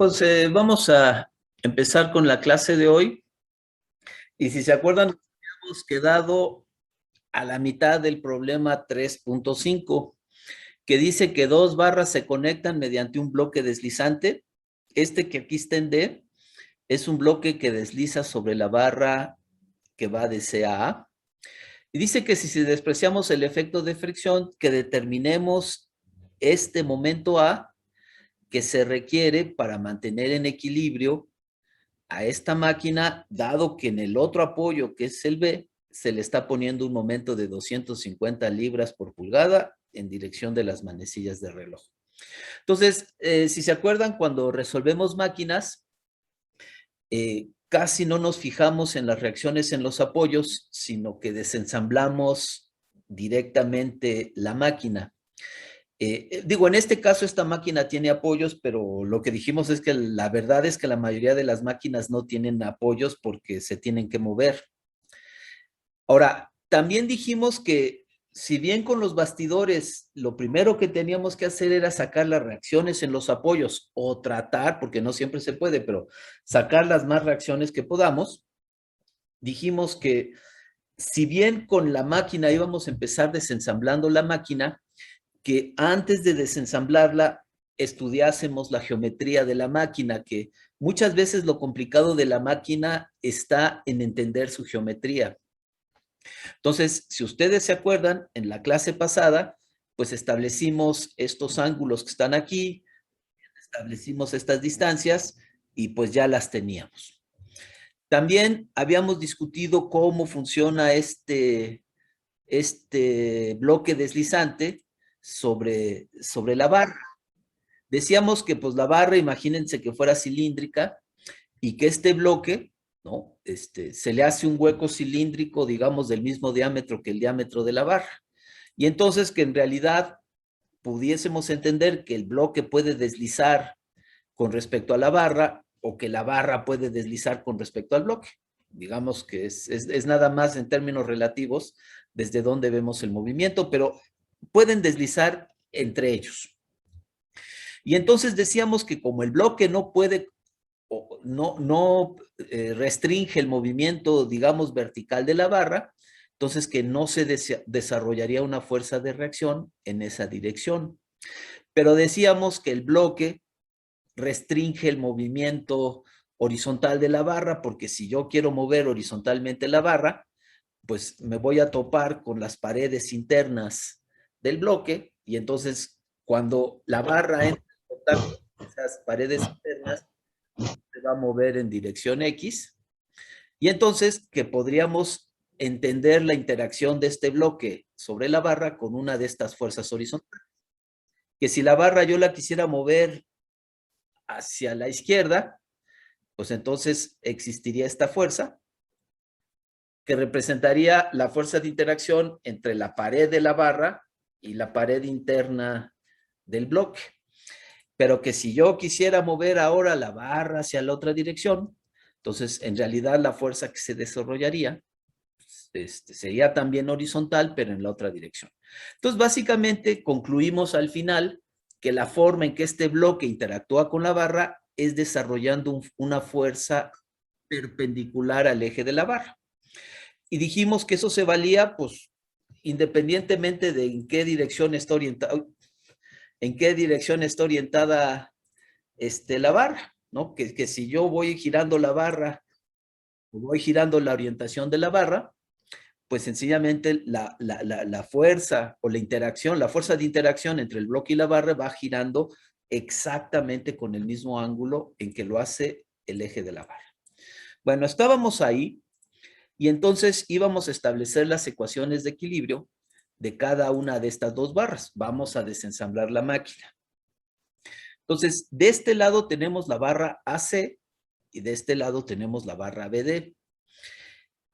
Pues vamos a empezar con la clase de hoy. Y si se acuerdan, hemos quedado a la mitad del problema 3.5, que dice que dos barras se conectan mediante un bloque deslizante. Este que aquí está en D es un bloque que desliza sobre la barra que va de C a A. Y dice que si despreciamos el efecto de fricción, que determinemos este momento A que se requiere para mantener en equilibrio a esta máquina, dado que en el otro apoyo, que es el B, se le está poniendo un momento de 250 libras por pulgada en dirección de las manecillas de reloj. Entonces, si se acuerdan, cuando resolvemos máquinas, casi no nos fijamos en las reacciones en los apoyos, sino que desensamblamos directamente la máquina. Digo, en este caso esta máquina tiene apoyos, pero lo que dijimos es que la verdad es que la mayoría de las máquinas no tienen apoyos porque se tienen que mover. Ahora, también dijimos que si bien con los bastidores lo primero que teníamos que hacer era sacar las reacciones en los apoyos o tratar, porque no siempre se puede, pero sacar las más reacciones que podamos, dijimos que si bien con la máquina íbamos a empezar desensamblando la máquina, que antes de desensamblarla estudiásemos la geometría de la máquina, que muchas veces lo complicado de la máquina está en entender su geometría. Entonces, si ustedes se acuerdan, en la clase pasada, pues establecimos estos ángulos que están aquí, establecimos estas distancias y pues ya las teníamos. También habíamos discutido cómo funciona este bloque deslizante sobre la barra. Decíamos que pues la barra, imagínense que fuera cilíndrica y que este bloque, ¿no? Se le hace un hueco cilíndrico, digamos, del mismo diámetro que el diámetro de la barra. Y entonces que en realidad pudiésemos entender que el bloque puede deslizar con respecto a la barra o que la barra puede deslizar con respecto al bloque. Digamos que es nada más en términos relativos desde donde vemos el movimiento, pero pueden deslizar entre ellos. Y entonces decíamos que como el bloque no puede, no restringe el movimiento, digamos, vertical de la barra, entonces que no se desarrollaría una fuerza de reacción en esa dirección. Pero decíamos que el bloque restringe el movimiento horizontal de la barra, porque si yo quiero mover horizontalmente la barra, pues me voy a topar con las paredes internas del bloque, y entonces cuando la barra entra en contacto con esas paredes internas, se va a mover en dirección X, y entonces que podríamos entender la interacción de este bloque sobre la barra con una de estas fuerzas horizontales. Que si la barra yo la quisiera mover hacia la izquierda, pues entonces existiría esta fuerza que representaría la fuerza de interacción entre la pared de la barra y la pared interna del bloque. Pero que si yo quisiera mover ahora la barra hacia la otra dirección, entonces en realidad la fuerza que se desarrollaría sería también horizontal, pero en la otra dirección. Entonces básicamente concluimos al final que la forma en que este bloque interactúa con la barra es desarrollando una fuerza perpendicular al eje de la barra. Y dijimos que eso se valía, pues, independientemente de en qué dirección está orientada, la barra, ¿no? Que si yo voy girando la barra, o voy girando la orientación de la barra, pues sencillamente la fuerza o la interacción, la fuerza de interacción entre el bloque y la barra va girando exactamente con el mismo ángulo en que lo hace el eje de la barra. Bueno, estábamos ahí y entonces íbamos a establecer las ecuaciones de equilibrio de cada una de estas dos barras. Vamos a desensamblar la máquina. Entonces, de este lado tenemos la barra AC y de este lado tenemos la barra BD.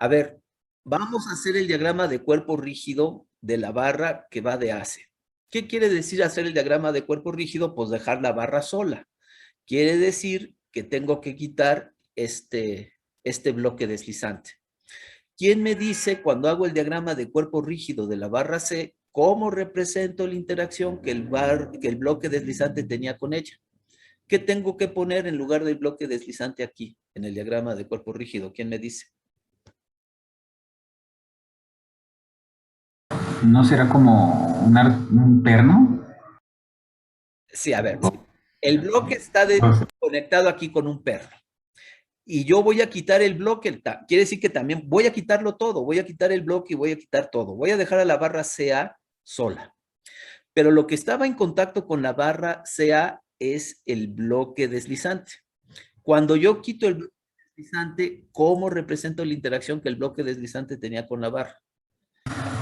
A ver, vamos a hacer el diagrama de cuerpo rígido de la barra que va de AC. ¿Qué quiere decir hacer el diagrama de cuerpo rígido? Pues dejar la barra sola. Quiere decir que tengo que quitar este bloque deslizante. ¿Quién me dice cuando hago el diagrama de cuerpo rígido de la barra C, cómo represento la interacción que el bloque deslizante tenía con ella? ¿Qué tengo que poner en lugar del bloque deslizante aquí, en el diagrama de cuerpo rígido? ¿Quién me dice? ¿No será como un perno? Sí, a ver. El bloque está conectado aquí con un perno. Y yo voy a quitar el bloque, quiere decir que también voy a quitarlo todo, voy a quitar el bloque y voy a quitar todo. Voy a dejar a la barra CA sola. Pero lo que estaba en contacto con la barra CA es el bloque deslizante. Cuando yo quito el bloque deslizante, ¿cómo represento la interacción que el bloque deslizante tenía con la barra?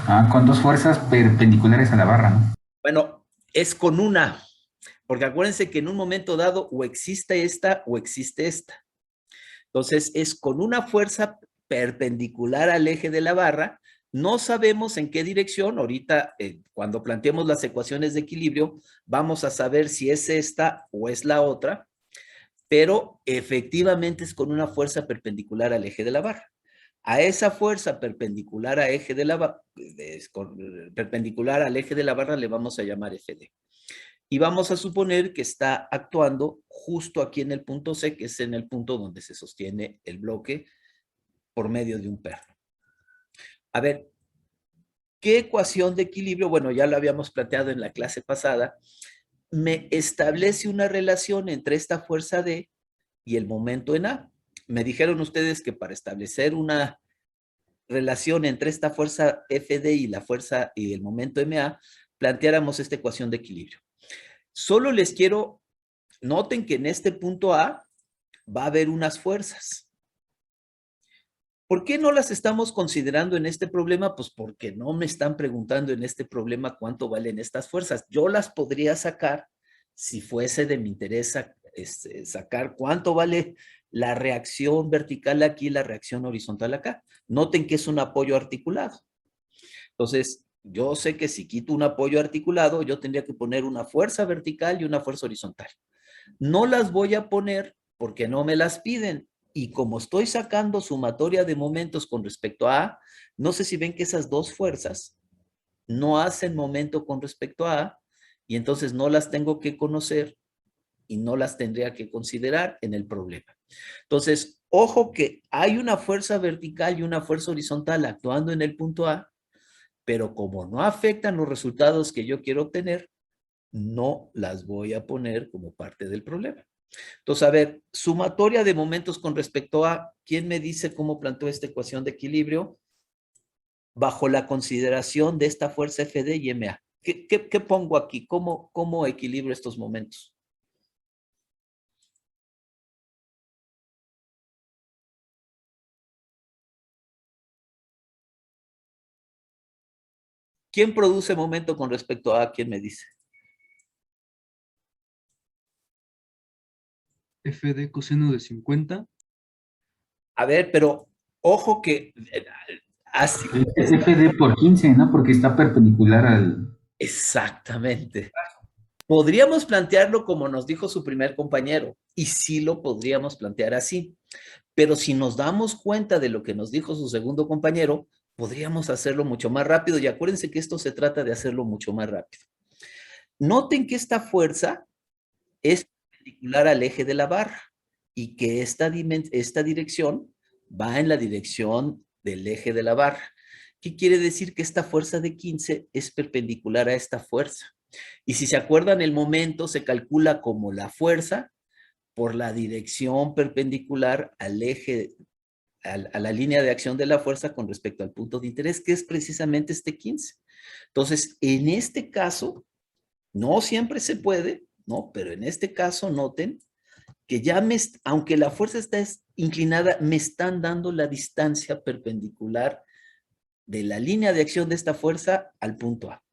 Ah, con dos fuerzas perpendiculares a la barra, ¿no? Bueno, es con una, porque acuérdense que en un momento dado o existe esta o existe esta. Entonces, es con una fuerza perpendicular al eje de la barra. No sabemos en qué dirección. Ahorita, cuando planteemos las ecuaciones de equilibrio, vamos a saber si es esta o es la otra, pero efectivamente es con una fuerza perpendicular al eje de la barra. A esa fuerza perpendicular al eje de la barra, perpendicular al eje de la barra le vamos a llamar FD. Y vamos a suponer que está actuando justo aquí en el punto C, que es en el punto donde se sostiene el bloque por medio de un perno. A ver, ¿qué ecuación de equilibrio? Bueno, ya lo habíamos planteado en la clase pasada. Me establece una relación entre esta fuerza D y el momento en A. Me dijeron ustedes que para establecer una relación entre esta fuerza FD y la fuerza y el momento MA, planteáramos esta ecuación de equilibrio. Solo les quiero, noten que en este punto A va a haber unas fuerzas. ¿Por qué no las estamos considerando en este problema? Pues porque no me están preguntando en este problema cuánto valen estas fuerzas. Yo las podría sacar si fuese de mi interés sacar cuánto vale la reacción vertical aquí y la reacción horizontal acá. Noten que es un apoyo articulado. Entonces, yo sé que si quito un apoyo articulado, yo tendría que poner una fuerza vertical y una fuerza horizontal. No las voy a poner porque no me las piden. Y como estoy sacando sumatoria de momentos con respecto a, no sé si ven que esas dos fuerzas no hacen momento con respecto a, y entonces no las tengo que conocer y no las tendría que considerar en el problema. Entonces, ojo que hay una fuerza vertical y una fuerza horizontal actuando en el punto A, pero como no afectan los resultados que yo quiero obtener, no las voy a poner como parte del problema. Entonces, a ver, sumatoria de momentos con respecto a, ¿quién me dice cómo planteó esta ecuación de equilibrio? Bajo la consideración de esta fuerza FD y MA. ¿Qué pongo aquí? ¿Cómo equilibro estos momentos? ¿Quién produce momento con respecto a? ¿Quién me dice? F de coseno de 50. A ver, pero ojo que así Es FD por 15, ¿no? Porque está perpendicular al... exactamente. Podríamos plantearlo como nos dijo su primer compañero, y sí lo podríamos plantear así. Pero si nos damos cuenta de lo que nos dijo su segundo compañero, podríamos hacerlo mucho más rápido. Y acuérdense que esto se trata de hacerlo mucho más rápido. Noten que esta fuerza es perpendicular al eje de la barra y que esta dirección va en la dirección del eje de la barra. ¿Qué quiere decir? Que esta fuerza de 15 es perpendicular a esta fuerza. Y si se acuerdan, el momento se calcula como la fuerza por la dirección perpendicular al eje, a la línea de acción de la fuerza con respecto al punto de interés, que es precisamente este 15. Entonces, en este caso, no siempre se puede, ¿no? Pero en este caso, noten que ya aunque la fuerza está inclinada, me están dando la distancia perpendicular de la línea de acción de esta fuerza al punto A.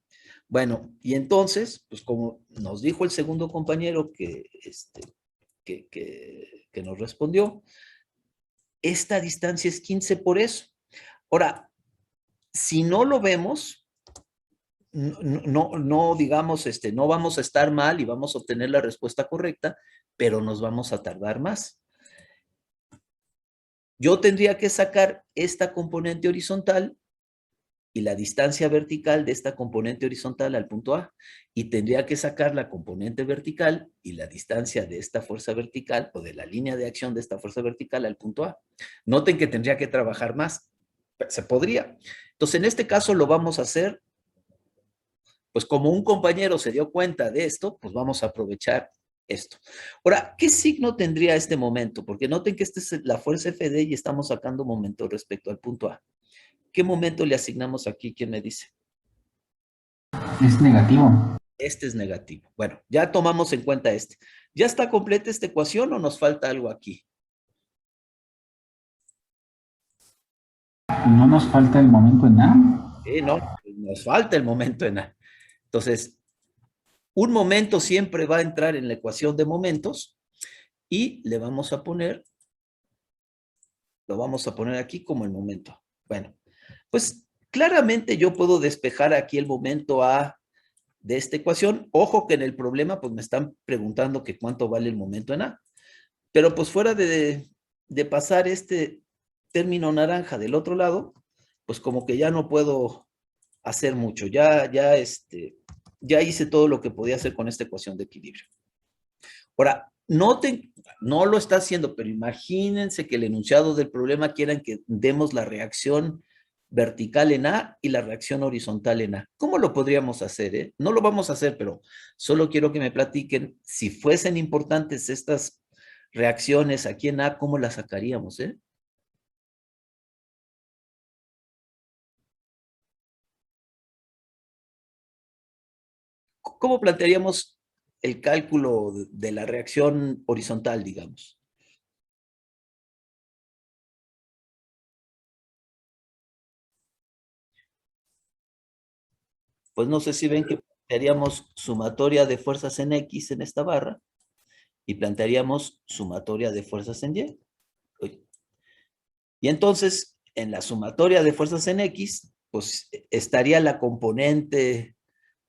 Bueno, y entonces, pues como nos dijo el segundo compañero que nos respondió, esta distancia es 15 por eso. Ahora, si no lo vemos, no digamos, no vamos a estar mal y vamos a obtener la respuesta correcta, pero nos vamos a tardar más. Yo tendría que sacar esta componente horizontal y la distancia vertical de esta componente horizontal al punto A. Y tendría que sacar la componente vertical y la distancia de esta fuerza vertical o de la línea de acción de esta fuerza vertical al punto A. Noten que tendría que trabajar más. Se podría. Entonces, en este caso lo vamos a hacer, pues como un compañero se dio cuenta de esto, pues vamos a aprovechar esto. Ahora, ¿qué signo tendría este momento? Porque noten que esta es la fuerza FD y estamos sacando momento respecto al punto A. ¿Qué momento le asignamos aquí? ¿Quién me dice? Es negativo. Este es negativo. Bueno, ya tomamos en cuenta este. ¿Ya está completa esta ecuación o nos falta algo aquí? ¿No nos falta el momento en A? No, nos falta el momento en A. Entonces, un momento siempre va a entrar en la ecuación de momentos y le vamos a poner, lo vamos a poner aquí como el momento. Bueno, pues claramente yo puedo despejar aquí el momento A de esta ecuación. Ojo que en el problema pues me están preguntando que cuánto vale el momento en A. Pero pues fuera de pasar este término naranja del otro lado, pues como que ya no puedo hacer mucho. Ya hice todo lo que podía hacer con esta ecuación de equilibrio. Ahora, noten, no lo está haciendo, pero imagínense que el enunciado del problema quieran que demos la reacción vertical en A y la reacción horizontal en A. ¿Cómo lo podríamos hacer? No lo vamos a hacer, pero solo quiero que me platiquen si fuesen importantes estas reacciones aquí en A, ¿cómo las sacaríamos? ¿Cómo plantearíamos el cálculo de la reacción horizontal, digamos? Pues no sé si ven que plantearíamos sumatoria de fuerzas en X en esta barra y plantearíamos sumatoria de fuerzas en Y. Y entonces, en la sumatoria de fuerzas en X, pues estaría la componente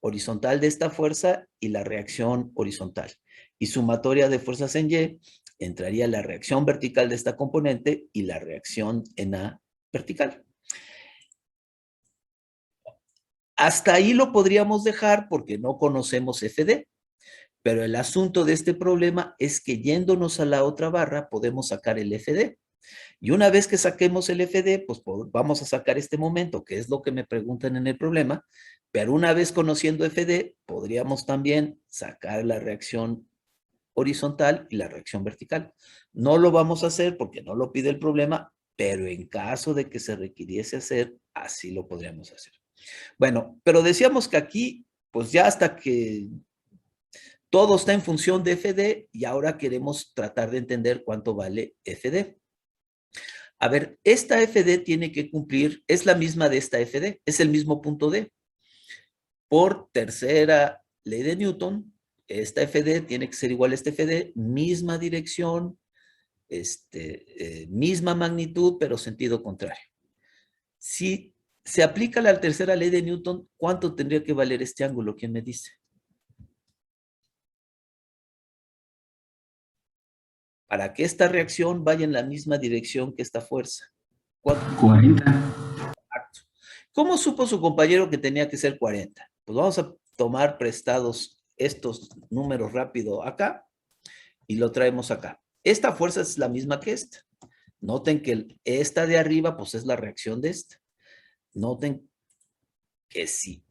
horizontal de esta fuerza y la reacción horizontal. Y sumatoria de fuerzas en Y, entraría la reacción vertical de esta componente y la reacción en A vertical. Hasta ahí lo podríamos dejar porque no conocemos FD, pero el asunto de este problema es que yéndonos a la otra barra podemos sacar el FD. Y una vez que saquemos el FD, pues vamos a sacar este momento, que es lo que me preguntan en el problema, pero una vez conociendo FD, podríamos también sacar la reacción horizontal y la reacción vertical. No lo vamos a hacer porque no lo pide el problema, pero en caso de que se requiriese hacer, así lo podríamos hacer. Bueno, pero decíamos que aquí, pues ya hasta que todo está en función de FD y ahora queremos tratar de entender cuánto vale FD. A ver, esta FD tiene que cumplir, es la misma de esta FD, es el mismo punto D. Por tercera ley de Newton, esta FD tiene que ser igual a esta FD, misma dirección, misma magnitud, pero sentido contrario. Si se aplica la tercera ley de Newton, ¿cuánto tendría que valer este ángulo? ¿Quién me dice? Para que esta reacción vaya en la misma dirección que esta fuerza. ¿Cuánto? 40. ¿Cómo supo su compañero que tenía que ser 40? Pues vamos a tomar prestados estos números rápido acá y lo traemos acá. Esta fuerza es la misma que esta. Noten que esta de arriba pues es la reacción de esta. Noten que si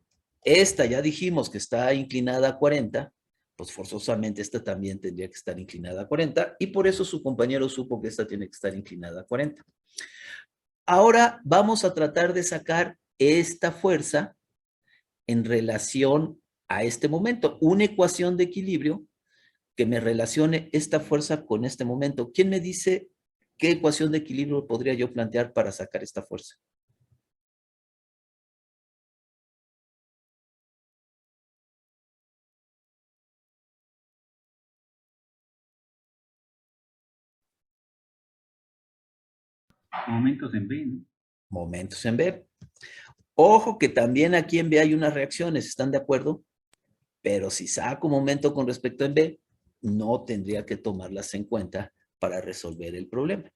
esta ya dijimos que está inclinada a 40, pues forzosamente esta también tendría que estar inclinada a 40 y por eso su compañero supo que esta tiene que estar inclinada a 40. Ahora vamos a tratar de sacar esta fuerza en relación a este momento, una ecuación de equilibrio que me relacione esta fuerza con este momento. ¿Quién me dice qué ecuación de equilibrio podría yo plantear para sacar esta fuerza? Momentos en B, ¿no? Momentos en B. Ojo que también aquí en B hay unas reacciones, ¿están de acuerdo? Pero si saco momento con respecto a B, no tendría que tomarlas en cuenta para resolver el problema.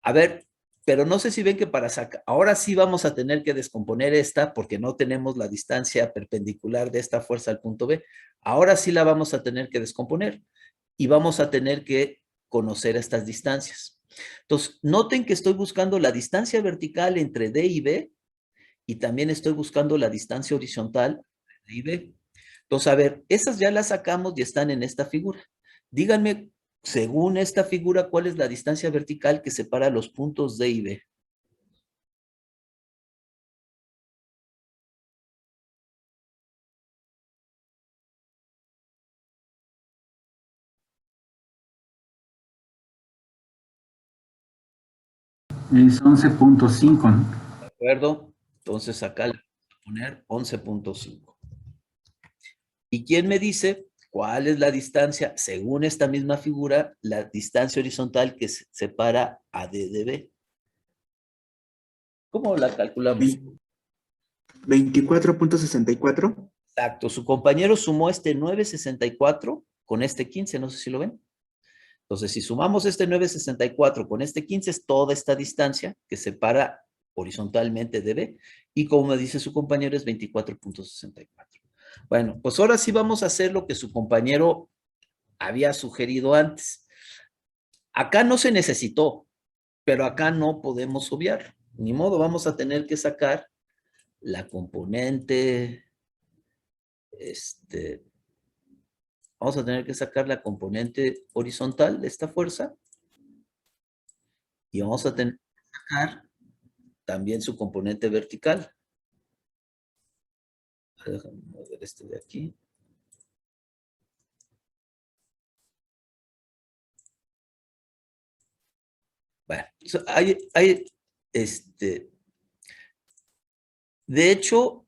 A ver, pero no sé si ven que para sacar, ahora sí vamos a tener que descomponer esta porque no tenemos la distancia perpendicular de esta fuerza al punto B. Ahora sí la vamos a tener que descomponer y vamos a tener que conocer estas distancias. Entonces, noten que estoy buscando la distancia vertical entre D y B y también estoy buscando la distancia horizontal entre D y B. Entonces, a ver, esas ya las sacamos y están en esta figura. Díganme, según esta figura, ¿cuál es la distancia vertical que separa los puntos D y B? Es 11.5, ¿no? ¿De acuerdo? Entonces acá le voy a poner 11.5. ¿Y quién me dice cuál es la distancia, según esta misma figura, la distancia horizontal que separa a D de B? ¿Cómo la calculamos? 24.64. Exacto, su compañero sumó este 9.64 con este 15, no sé si lo ven. Entonces, si sumamos este 9.64 con este 15, es toda esta distancia que separa horizontalmente de B, y como me dice su compañero, es 24.64. Bueno, pues ahora sí vamos a hacer lo que su compañero había sugerido antes. Acá no se necesitó, pero acá no podemos obviar. Ni modo, vamos a tener que sacar la componente, vamos a tener que sacar la componente horizontal de esta fuerza y vamos a tener que sacar también su componente vertical. Déjame mover este de aquí. Bueno, de hecho,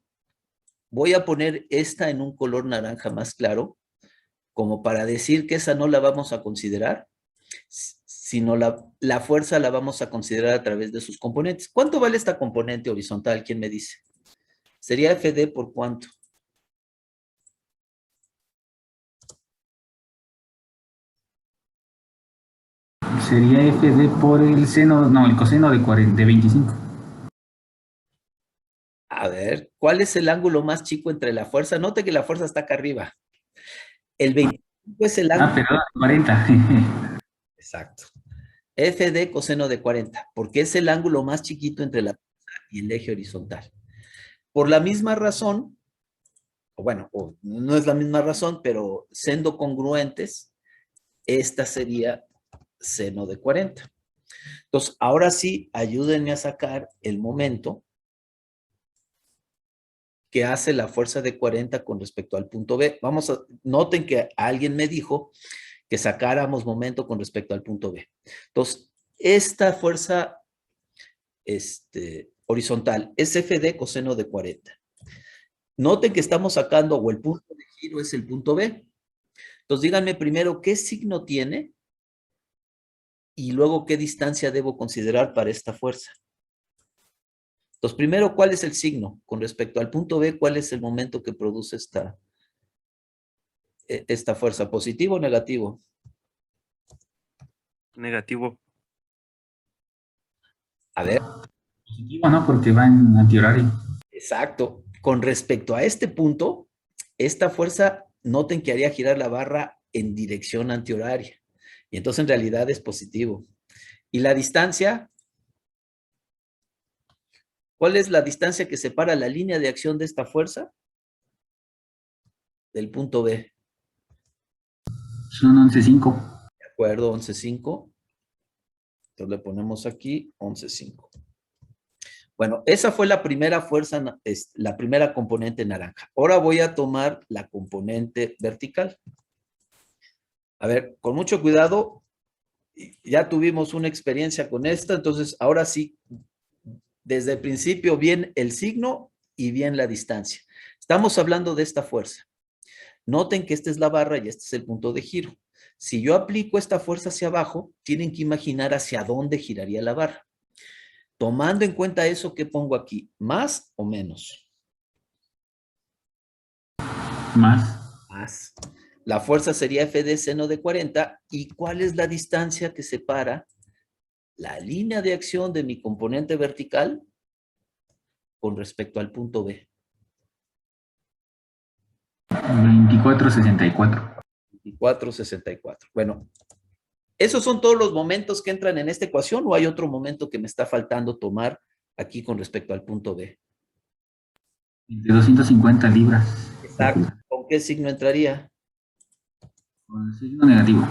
voy a poner esta en un color naranja más claro, como para decir que esa no la vamos a considerar, sino la fuerza la vamos a considerar a través de sus componentes. ¿Cuánto vale esta componente horizontal? ¿Quién me dice? ¿Sería FD por cuánto? Sería FD por el seno, no, el coseno de 25. A ver, ¿cuál es el ángulo más chico entre la fuerza? Note que la fuerza está acá arriba. El 25 es el ángulo. Perdón, 40. Exacto. FD coseno de 40, porque es el ángulo más chiquito entre la fuerza y el eje horizontal. Por la misma razón, o bueno, no es la misma razón, pero siendo congruentes, esta sería seno de 40. Entonces, ahora sí, ayúdenme a sacar el momento que hace la fuerza de 40 con respecto al punto B. Noten que alguien me dijo que sacáramos momento con respecto al punto B. Entonces, esta fuerza horizontal es FD coseno de 40. Noten que estamos sacando, o el punto de giro es el punto B. Entonces, díganme primero qué signo tiene y luego qué distancia debo considerar para esta fuerza. Entonces, primero, ¿cuál es el signo? Con respecto al punto B, ¿cuál es el momento que produce esta fuerza? ¿Positivo o negativo? Negativo. A ver, Positivo, ¿no? Porque va en antihorario. exacto. Con respecto a este punto, esta fuerza, noten que haría girar la barra en dirección antihoraria. Y entonces en realidad es positivo. ¿Y la distancia? ¿Cuál es la distancia que separa la línea de acción de esta fuerza del punto B? Son 11.5. De acuerdo, 11.5. Entonces le ponemos aquí 11.5. Bueno, esa fue la primera fuerza, la primera componente naranja. Ahora voy a tomar la componente vertical. A ver, con mucho cuidado, ya tuvimos una experiencia con esta, entonces ahora sí, desde el principio bien el signo y bien la distancia. Estamos hablando de esta fuerza. Noten que esta es la barra y este es el punto de giro. Si yo aplico esta fuerza hacia abajo, tienen que imaginar hacia dónde giraría la barra. Tomando en cuenta eso, ¿qué pongo aquí? ¿Más o menos? Más. Más. La fuerza sería F de seno de 40. ¿Y cuál es la distancia que separa la línea de acción de mi componente vertical con respecto al punto B. 2464. 2464. Bueno, ¿esos son todos los momentos que entran en esta ecuación o hay otro momento que me está faltando tomar aquí con respecto al punto B? De 250 libras. Exacto. ¿Con qué signo entraría? Con signo negativo.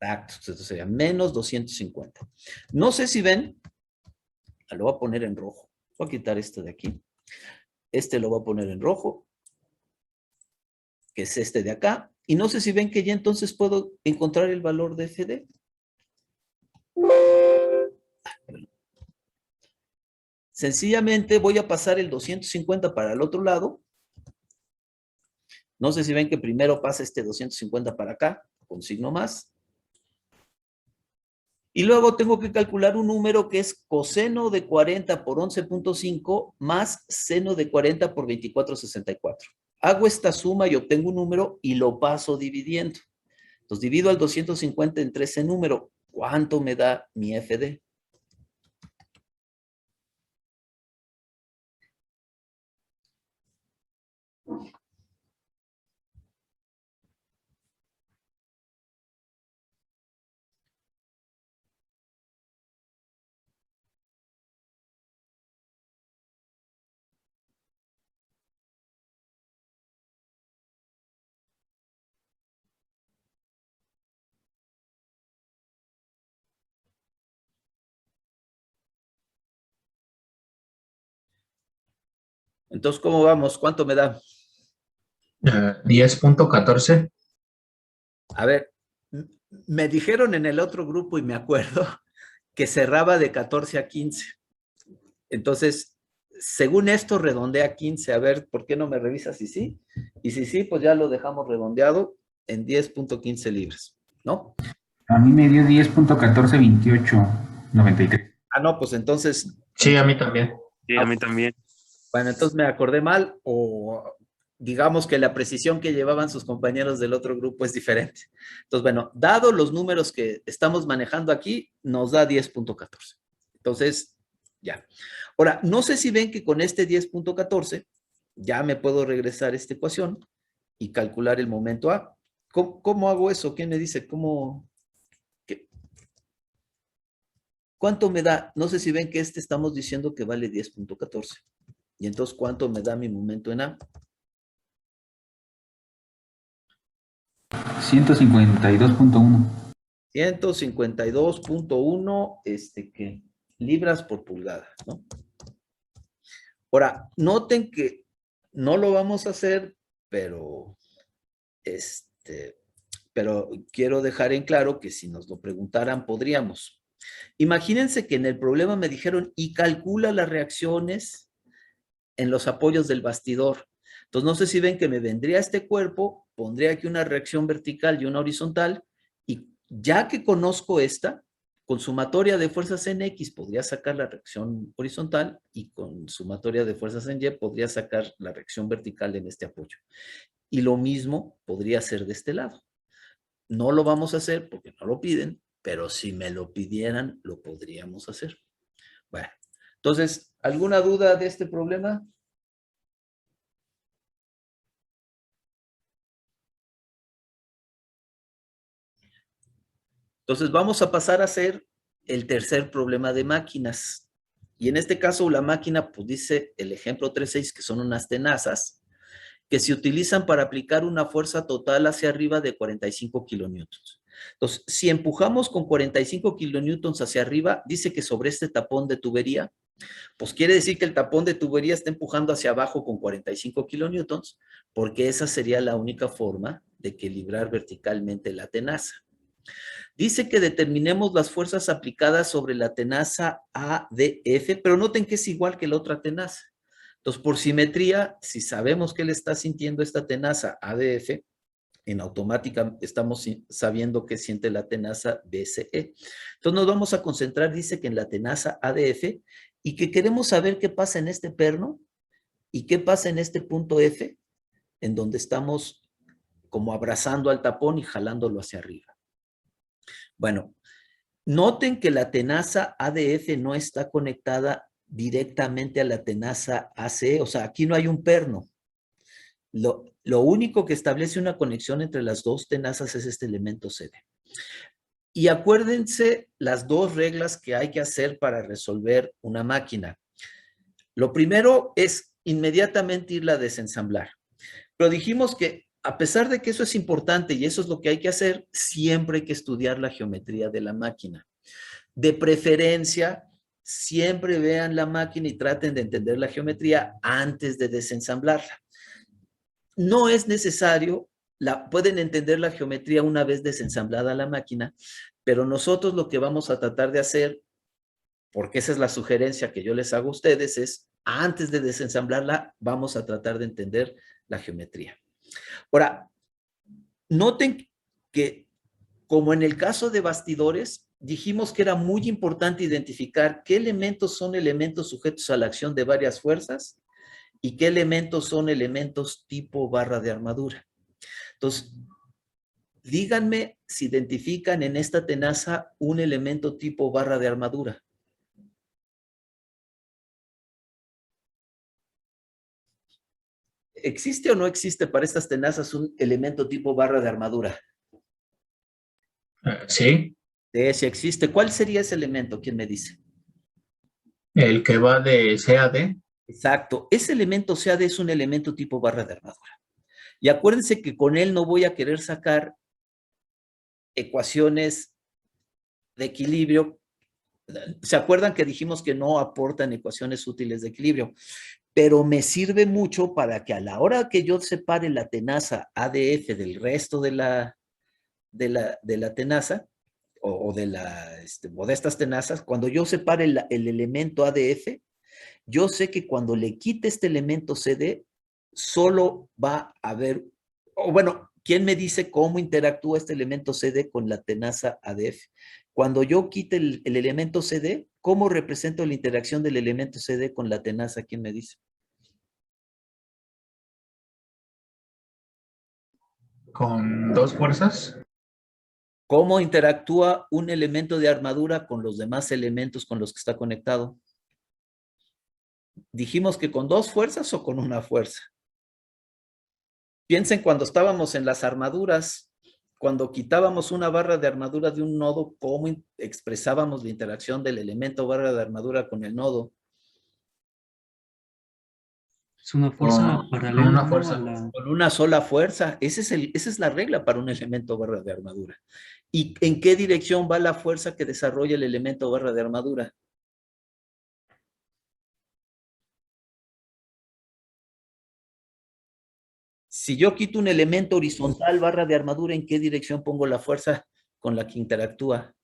Exacto. Entonces sería menos 250. No sé si ven, lo voy a poner en rojo. Voy a quitar este de aquí. Este lo voy a poner en rojo, que es este de acá. Y no sé si ven que ya entonces puedo encontrar el valor de FD. Sencillamente voy a pasar el 250 para el otro lado. No sé si ven que primero pasa este 250 para acá, con signo más. Y luego tengo que calcular un número que es coseno de 40 por 11.5 más seno de 40 por 24.64. Hago esta suma y obtengo un número y lo paso dividiendo. Entonces divido al 250 entre ese número. ¿Cuánto me da mi FD? Entonces, ¿cómo vamos? ¿Cuánto me da? 10.14. A ver, me dijeron en el otro grupo y me acuerdo que cerraba de 14 a 15. Entonces, según esto, redondea a 15. A ver, ¿por qué no me revisas si sí? Y si sí, pues ya lo dejamos redondeado en 10.15 libras, ¿no? A mí me dio 10.142893. Ah, no, pues entonces, Sí, a mí también. Sí, a mí también. bueno, entonces me acordé mal o digamos que la precisión que llevaban sus compañeros del otro grupo es diferente. Entonces, bueno, dado los números que estamos manejando aquí, nos da 10.14. Entonces, ya. Ahora, no sé si ven que con este 10.14 ya me puedo regresar a esta ecuación y calcular el momento A. ¿Cómo hago eso? ¿Quién me dice? ¿Cuánto me da? No sé si ven que este estamos diciendo que vale 10.14. Y entonces, ¿cuánto me da mi momento en A? 152.1. 152.1 libras por pulgada, ¿no? Ahora, noten que no lo vamos a hacer, pero pero quiero dejar en claro que si nos lo preguntaran, podríamos. Imagínense que en el problema me dijeron, y calcula las reacciones en los apoyos del bastidor. Entonces, no sé si ven que me vendría este cuerpo, pondría aquí una reacción vertical y una horizontal, y ya que conozco esta, con sumatoria de fuerzas en X podría sacar la reacción horizontal y con sumatoria de fuerzas en Y podría sacar la reacción vertical en este apoyo. Y lo mismo podría ser de este lado. No lo vamos a hacer porque no lo piden, pero si me lo pidieran, lo podríamos hacer. Bueno, entonces, ¿alguna duda de este problema? Entonces vamos a pasar a hacer el tercer problema de máquinas. Y en este caso la máquina, pues dice el ejemplo 3.6 que son unas tenazas que se utilizan para aplicar una fuerza total hacia arriba de 45 kilonewtons. Entonces, si empujamos con 45 kilonewtons hacia arriba, dice que sobre este tapón de tubería, pues quiere decir que el tapón de tubería está empujando hacia abajo con 45 kilonewtons, porque esa sería la única forma de equilibrar verticalmente la tenaza. Dice que determinemos las fuerzas aplicadas sobre la tenaza ADF, pero noten que es igual que la otra tenaza. Entonces, por simetría, si sabemos que le está sintiendo esta tenaza ADF, en automática estamos sabiendo que siente la tenaza BCE. Entonces, nos vamos a concentrar, dice que en la tenaza ADF, y que queremos saber qué pasa en este perno y qué pasa en este punto F, en donde estamos como abrazando al tapón y jalándolo hacia arriba. Bueno, Noten que la tenaza ADF no está conectada directamente a la tenaza ACE, o sea, aquí no hay un perno. Lo único que establece una conexión entre las dos tenazas es este elemento CD. Y acuérdense las dos reglas que hay que hacer para resolver una máquina. Lo primero es inmediatamente irla a desensamblar. Pero dijimos que a pesar de que eso es importante y eso es lo que hay que hacer, siempre hay que estudiar la geometría de la máquina. De preferencia, siempre vean la máquina y traten de entender la geometría antes de desensamblarla. No es necesario, pueden entender la geometría una vez desensamblada la máquina, pero nosotros lo que vamos a tratar de hacer, porque esa es la sugerencia que yo les hago a ustedes, es antes de desensamblarla, vamos a tratar de entender la geometría. Ahora, noten que, como en el caso de bastidores, dijimos que era muy importante identificar qué elementos son elementos sujetos a la acción de varias fuerzas y qué elementos son elementos tipo barra de armadura. Entonces, díganme si identifican en esta tenaza un elemento tipo barra de armadura. ¿Existe o no existe para estas tenazas un elemento tipo barra de armadura? Sí, Si existe, ¿cuál sería ese elemento? ¿Quién me dice? el que va de C a D. Exacto. Ese elemento CAD es un elemento tipo barra de armadura. Y acuérdense que con él no voy a querer sacar ecuaciones de equilibrio. ¿Se acuerdan que dijimos que no aportan ecuaciones útiles de equilibrio? Pero me sirve mucho para que a la hora que yo separe la tenaza ADF del resto de la tenaza, o de estas tenazas, cuando yo separe el elemento ADF, yo sé que cuando le quite este elemento CD, solo va a haber, o bueno, ¿quién me dice cómo interactúa este elemento CD con la tenaza ADF? Cuando yo quite el elemento CD, ¿cómo represento la interacción del elemento CD con la tenaza? ¿Quién me dice? Con dos fuerzas. ¿Cómo interactúa un elemento de armadura con los demás elementos con los que está conectado? ¿Dijimos que con dos fuerzas o con una fuerza? Piensen cuando estábamos en las armaduras, cuando quitábamos una barra de armadura de un nodo, ¿cómo expresábamos la interacción del elemento barra de armadura con el nodo? Es una fuerza Con paralela, una ¿no? fuerza. Con una sola fuerza. Esa es la regla para un elemento barra de armadura. ¿Y en qué dirección va la fuerza que desarrolla el elemento barra de armadura? Si yo quito un elemento horizontal barra de armadura, ¿en qué dirección pongo la fuerza con la que interactúa?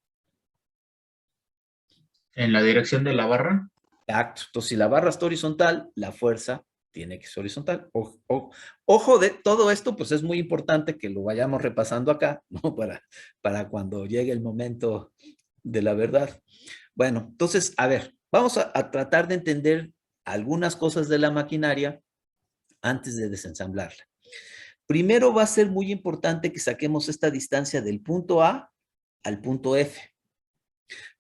En la dirección de la barra. Exacto. Entonces, si la barra está horizontal, la fuerza tiene que ser horizontal. Ojo de todo esto, pues es muy importante que lo vayamos repasando acá, ¿no? Para cuando llegue el momento de la verdad. Bueno, entonces, a ver, vamos a tratar de entender algunas cosas de la maquinaria antes de desensamblarla. Primero va a ser muy importante que saquemos esta distancia del punto A al punto F.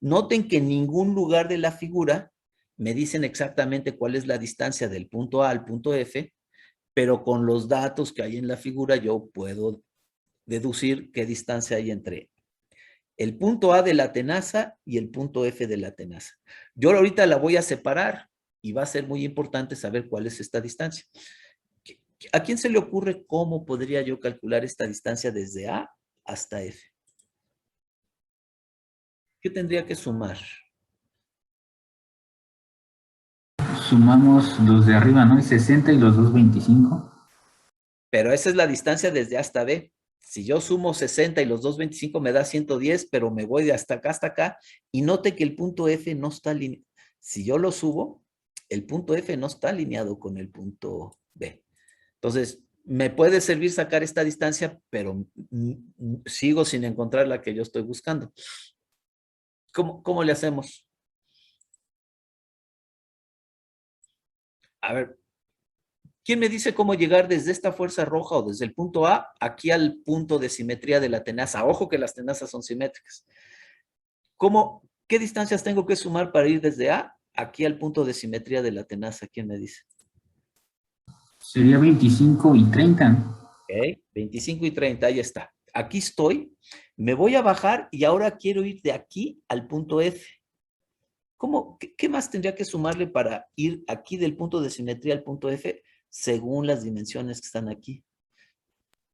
Noten que en ningún lugar de la figura me dicen exactamente cuál es la distancia del punto A al punto F, pero con los datos que hay en la figura yo puedo deducir qué distancia hay entre el punto A de la tenaza y el punto F de la tenaza. Yo ahorita la voy a separar y va a ser muy importante saber cuál es esta distancia. ¿A quién se le ocurre cómo podría yo calcular esta distancia desde A hasta F? ¿Qué tendría que sumar? Sumamos los de arriba, ¿no? El 60 y los dos 25. Pero esa es la distancia desde A hasta B. Si yo sumo 60 y los dos 25 me da 110, pero me voy de hasta acá, y note que el punto F no está alineado. Si yo lo subo, el punto F no está alineado con el punto B. Entonces, me puede servir sacar esta distancia, pero sigo sin encontrar la que yo estoy buscando. ¿Cómo le hacemos? A ver, ¿quién me dice cómo llegar desde esta fuerza roja o desde el punto A aquí al punto de simetría de la tenaza? Ojo que las tenazas son simétricas. ¿Qué distancias tengo que sumar para ir desde A aquí al punto de simetría de la tenaza? ¿Quién me dice? Sería 25 y 30. Ok, 25 y 30, ahí está. Aquí estoy, me voy a bajar y ahora quiero ir de aquí al punto F. ¿Qué más tendría que sumarle para ir aquí del punto de simetría al punto F según las dimensiones que están aquí?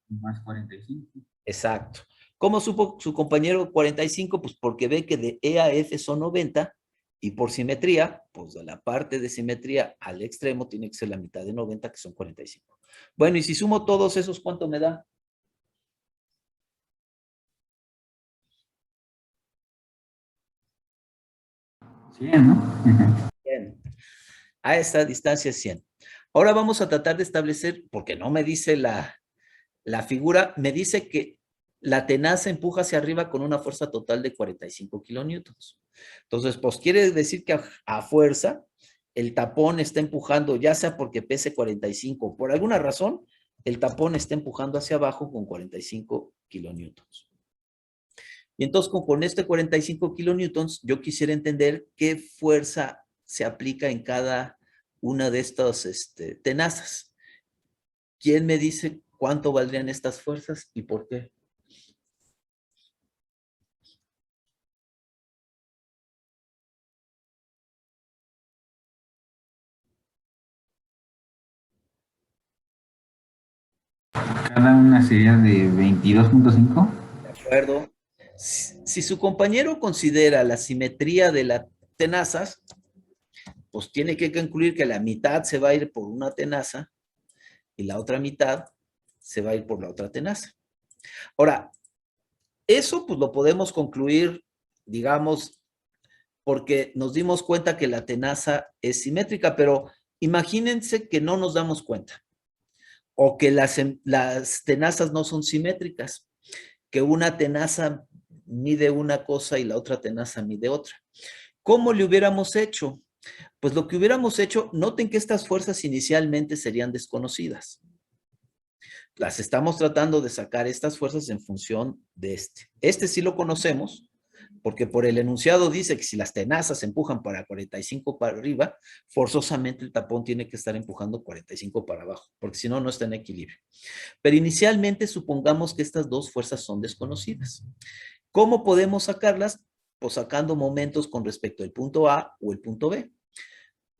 Más 45. Exacto. ¿Cómo supo su compañero 45? Pues porque ve que de E a F son 90 y por simetría, pues de la parte de simetría al extremo tiene que ser la mitad de 90, que son 45. Bueno, y si sumo todos esos, ¿cuánto me da? 100, ¿no? 100. A esta distancia es 100. Ahora vamos a tratar de establecer, porque no me dice la figura, me dice que la tenaza empuja hacia arriba con una fuerza total de 45 kilonewtons. Entonces, pues quiere decir que a fuerza el tapón está empujando, ya sea porque pese 45, por alguna razón, el tapón está empujando hacia abajo con 45 kilonewtons. Y entonces, con este 45 kilonewtons, yo quisiera entender qué fuerza se aplica en cada una de estas tenazas. ¿Quién me dice cuánto valdrían estas fuerzas y por qué? Cada una sería de 22.5. ¿De acuerdo? Si su compañero considera la simetría de las tenazas, pues tiene que concluir que la mitad se va a ir por una tenaza y la otra mitad se va a ir por la otra tenaza. Ahora, eso pues lo podemos concluir, digamos, porque nos dimos cuenta que la tenaza es simétrica, pero imagínense que no nos damos cuenta o que las tenazas no son simétricas, que una tenaza mide una cosa y la otra tenaza mide otra. ¿Cómo le hubiéramos hecho? Pues lo que hubiéramos hecho, noten que estas fuerzas inicialmente serían desconocidas. Las estamos tratando de sacar estas fuerzas en función de este. Este sí lo conocemos, porque por el enunciado dice que si las tenazas empujan para 45 para arriba, forzosamente el tapón tiene que estar empujando 45 para abajo, porque si no, no está en equilibrio. Pero inicialmente supongamos que estas dos fuerzas son desconocidas. ¿Cómo podemos sacarlas? Pues sacando momentos con respecto al punto A o el punto B.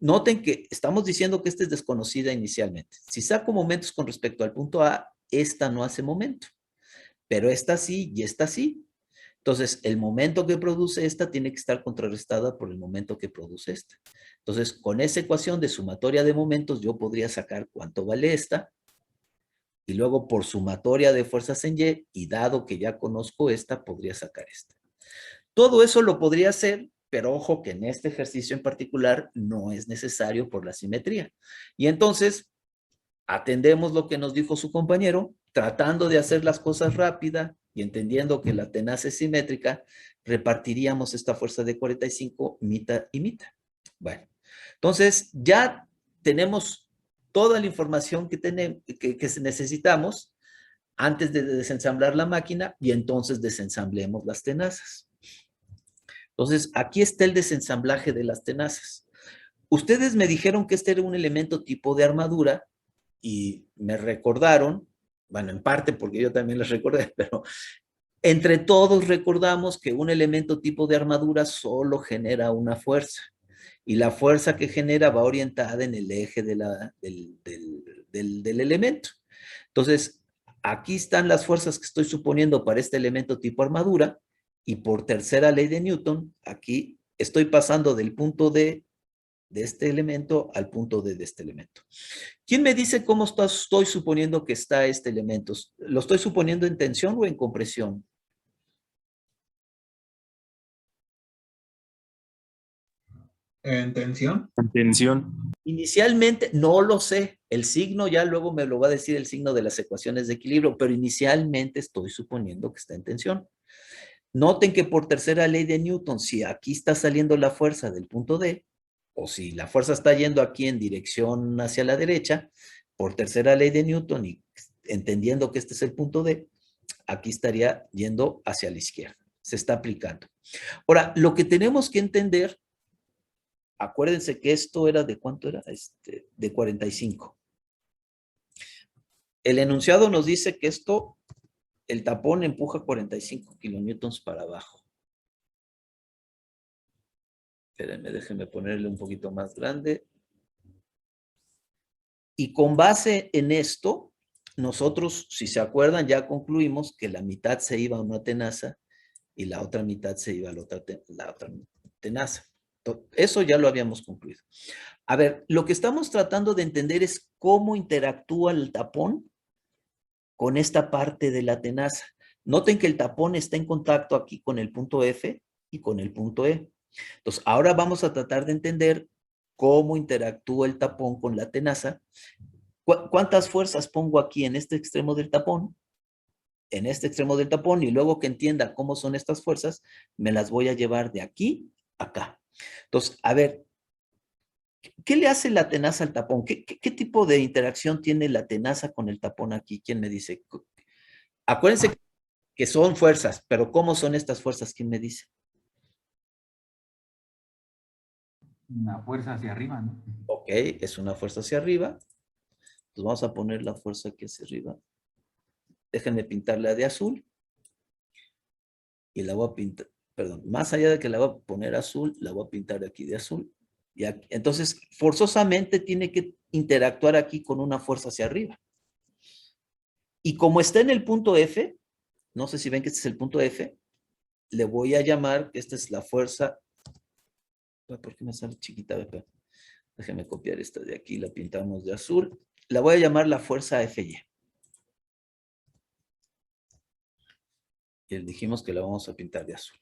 Noten que estamos diciendo que esta es desconocida inicialmente. Si saco momentos con respecto al punto A, esta no hace momento, pero esta sí y esta sí. Entonces, el momento que produce esta tiene que estar contrarrestada por el momento que produce esta. Entonces, con esa ecuación de sumatoria de momentos, yo podría sacar cuánto vale esta, y luego por sumatoria de fuerzas en Y, y dado que ya conozco esta, podría sacar esta. Todo eso lo podría hacer, pero ojo que en este ejercicio en particular no es necesario por la simetría. Y entonces, atendemos lo que nos dijo su compañero, tratando de hacer las cosas rápida y entendiendo que la tenaza es simétrica, repartiríamos esta fuerza de 45 mitad y mitad. Bueno, entonces ya tenemos toda la información que necesitamos antes de desensamblar la máquina y entonces desensamblemos las tenazas. Entonces, aquí está el desensamblaje de las tenazas. Ustedes me dijeron que este era un elemento tipo de armadura y me recordaron, bueno, en parte porque yo también les recordé, pero entre todos recordamos que un elemento tipo de armadura solo genera una fuerza y la fuerza que genera va orientada en el eje del elemento. Entonces, aquí están las fuerzas que estoy suponiendo para este elemento tipo armadura y por tercera ley de Newton, aquí estoy pasando del punto D de este elemento al punto D de este elemento. ¿Quién me dice cómo estoy suponiendo que está este elemento? ¿Lo estoy suponiendo en tensión o en compresión? ¿En tensión? Tensión. Inicialmente no lo sé. El signo ya luego me lo va a decir el signo de las ecuaciones de equilibrio, pero inicialmente estoy suponiendo que está en tensión. Noten que por tercera ley de Newton, si aquí está saliendo la fuerza del punto D, o si la fuerza está yendo aquí en dirección hacia la derecha, por tercera ley de Newton y entendiendo que este es el punto D, aquí estaría yendo hacia la izquierda. se está aplicando. Ahora, lo que tenemos que entender, acuérdense que esto era ¿de cuánto era? De 45. El enunciado nos dice que esto, el tapón empuja 45 kilonewtons para abajo. Espérenme, déjenme ponerle un poquito más grande. Y con base en esto, nosotros, si se acuerdan, ya concluimos que la mitad se iba a una tenaza y la otra mitad se iba a la otra tenaza. Eso ya lo habíamos concluido. A ver, lo que estamos tratando de entender es cómo interactúa el tapón con esta parte de la tenaza. Noten que el tapón está en contacto aquí con el punto F y con el punto E. Entonces, ahora vamos a tratar de entender cómo interactúa el tapón con la tenaza. ¿Cuántas fuerzas pongo aquí en este extremo del tapón? En este extremo del tapón, y luego que entienda cómo son estas fuerzas, me las voy a llevar de aquí a acá. Entonces, a ver, ¿qué le hace la tenaza al tapón? ¿Qué tipo de interacción tiene la tenaza con el tapón aquí? ¿Quién me dice? Acuérdense que son fuerzas, pero ¿cómo son estas fuerzas? ¿Quién me dice? Una fuerza hacia arriba, ¿no? Ok, es una fuerza hacia arriba. Entonces vamos a poner la fuerza aquí hacia arriba. Déjenme pintarla de azul. Y la voy a pintar, perdón, más allá de que la voy a poner azul, la voy a pintar aquí de azul. Y aquí, entonces, forzosamente tiene que interactuar aquí con una fuerza hacia arriba. Y como está en el punto F, no sé si ven que este es el punto F, le voy a llamar, esta es la fuerza. ¿Por qué me sale chiquita? Déjenme copiar esta de aquí, la pintamos de azul. La voy a llamar la fuerza FY. Y dijimos que la vamos a pintar de azul.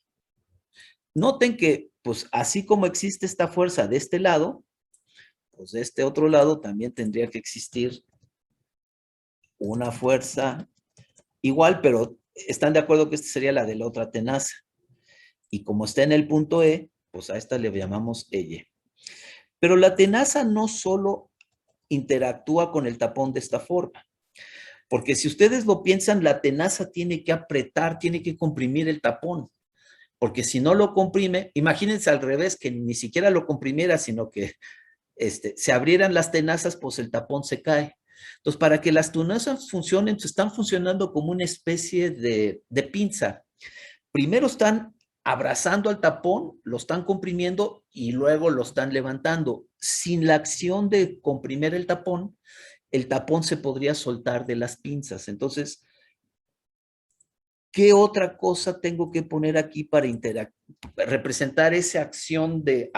Noten que, pues, así como existe esta fuerza de este lado, pues de este otro lado también tendría que existir una fuerza igual, pero están de acuerdo que esta sería la de la otra tenaza. Y como está en el punto E, pues a esta le llamamos EY. Pero la tenaza no solo interactúa con el tapón de esta forma, porque si ustedes lo piensan, la tenaza tiene que apretar, tiene que comprimir el tapón, porque si no lo comprime, imagínense al revés, que ni siquiera lo comprimiera, sino que se abrieran las tenazas, pues el tapón se cae. Entonces, para que las tenazas funcionen, pues están funcionando como una especie de pinza. Primero están abrazando al tapón, lo están comprimiendo y luego lo están levantando. Sin la acción de comprimir el tapón se podría soltar de las pinzas. Entonces, ¿qué otra cosa tengo que poner aquí para representar esa acción de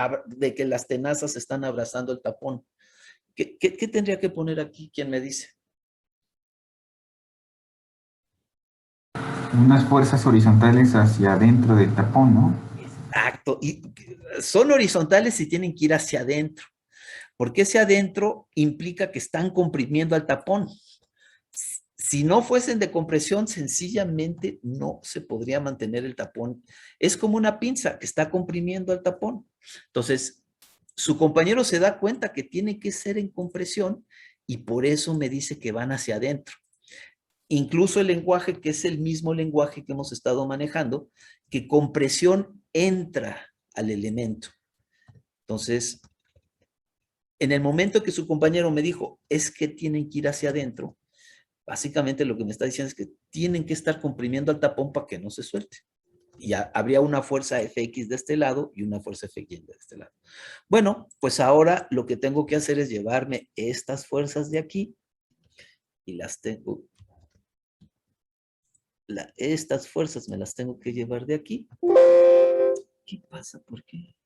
que las tenazas están abrazando el tapón? ¿Qué tendría que poner aquí? ¿Quién me dice? Unas fuerzas horizontales hacia adentro del tapón, ¿no? Exacto. Y son horizontales y tienen que ir hacia adentro. Porque ese adentro implica que están comprimiendo al tapón. Si no fuesen de compresión, sencillamente no se podría mantener el tapón. Es como una pinza que está comprimiendo al tapón. Entonces, su compañero se da cuenta que tiene que ser en compresión y por eso me dice que van hacia adentro. Incluso el lenguaje, que es el mismo lenguaje que hemos estado manejando, que compresión entra al elemento. Entonces, en el momento que su compañero me dijo, es que tienen que ir hacia adentro, básicamente lo que me está diciendo es que tienen que estar comprimiendo al tapón para que no se suelte. Y ya habría una fuerza Fx de este lado y una fuerza Fy de este lado. Bueno, pues ahora lo que tengo que hacer es llevarme estas fuerzas de aquí y las tengo. Estas fuerzas me las tengo que llevar de aquí. ¿Qué pasa? ¿Por qué?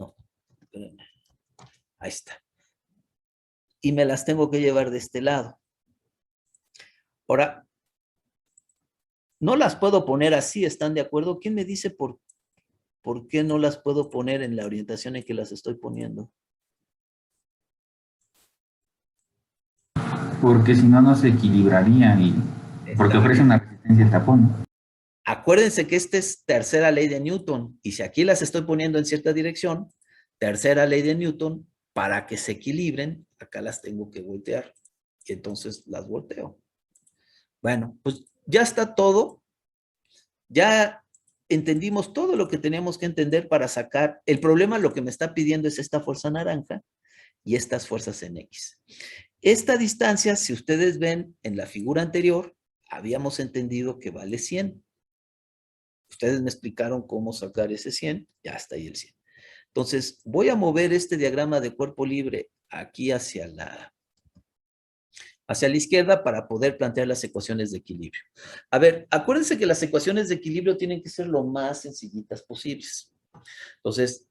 No, espérenme. Ahí está. Y me las tengo que llevar de este lado. Ahora, no las puedo poner así, ¿están de acuerdo? ¿Quién me dice por qué no las puedo poner en la orientación en que las estoy poniendo? Porque si no, no se equilibrarían y porque ofrece una resistencia al tapón, ¿no? Acuérdense que esta es tercera ley de Newton, y si aquí las estoy poniendo en cierta dirección, tercera ley de Newton, para que se equilibren, acá las tengo que voltear, y entonces las volteo. Bueno, pues ya está todo. Ya entendimos todo lo que teníamos que entender para sacar. El problema, lo que me está pidiendo es esta fuerza naranja y estas fuerzas en X. Esta distancia, si ustedes ven en la figura anterior, habíamos entendido que vale 100. Ustedes me explicaron cómo sacar ese 100, ya está ahí el 100. Entonces, voy a mover este diagrama de cuerpo libre aquí hacia la izquierda para poder plantear las ecuaciones de equilibrio. A ver, acuérdense que las ecuaciones de equilibrio tienen que ser lo más sencillitas posibles. Entonces,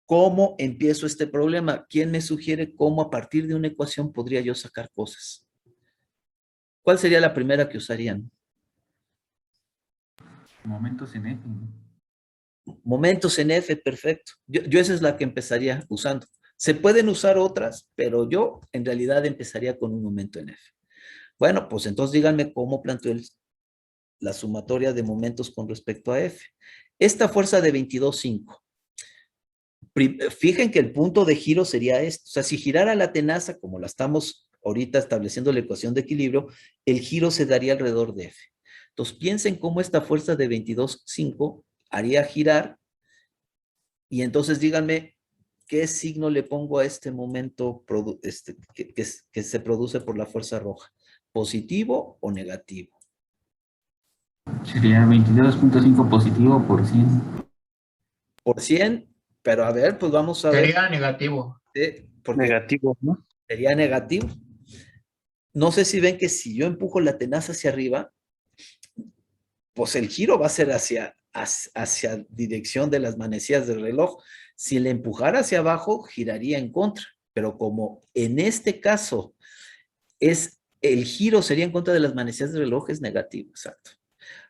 ¿cómo empiezo este problema? ¿Quién me sugiere cómo a partir de una ecuación podría yo sacar cosas? ¿Cuál sería la primera que usarían? Momentos en F. Momentos en F, perfecto. Yo esa es la que empezaría usando. Se pueden usar otras, pero yo en realidad empezaría con un momento en F. Bueno, pues entonces díganme cómo planteo la sumatoria de momentos con respecto a F. Esta fuerza de 22,5. Fijen que el punto de giro sería esto. O sea, si girara la tenaza, como la estamos ahorita estableciendo la ecuación de equilibrio, el giro se daría alrededor de F. Entonces, piensen cómo esta fuerza de 22,5 haría girar, y entonces díganme qué signo le pongo a este momento que se produce por la fuerza roja. ¿Positivo o negativo? Sería 22.5 positivo por 100. Por 100, pero a ver, pues vamos a ver. Sería negativo. Porque Negativo, ¿no? sería negativo. No sé si ven que si yo empujo la tenaza hacia arriba, pues el giro va a ser hacia dirección de las manecillas del reloj. Si le empujara hacia abajo, giraría en contra. Pero como en este caso el giro sería en contra de las manecillas del reloj, es negativo, exacto.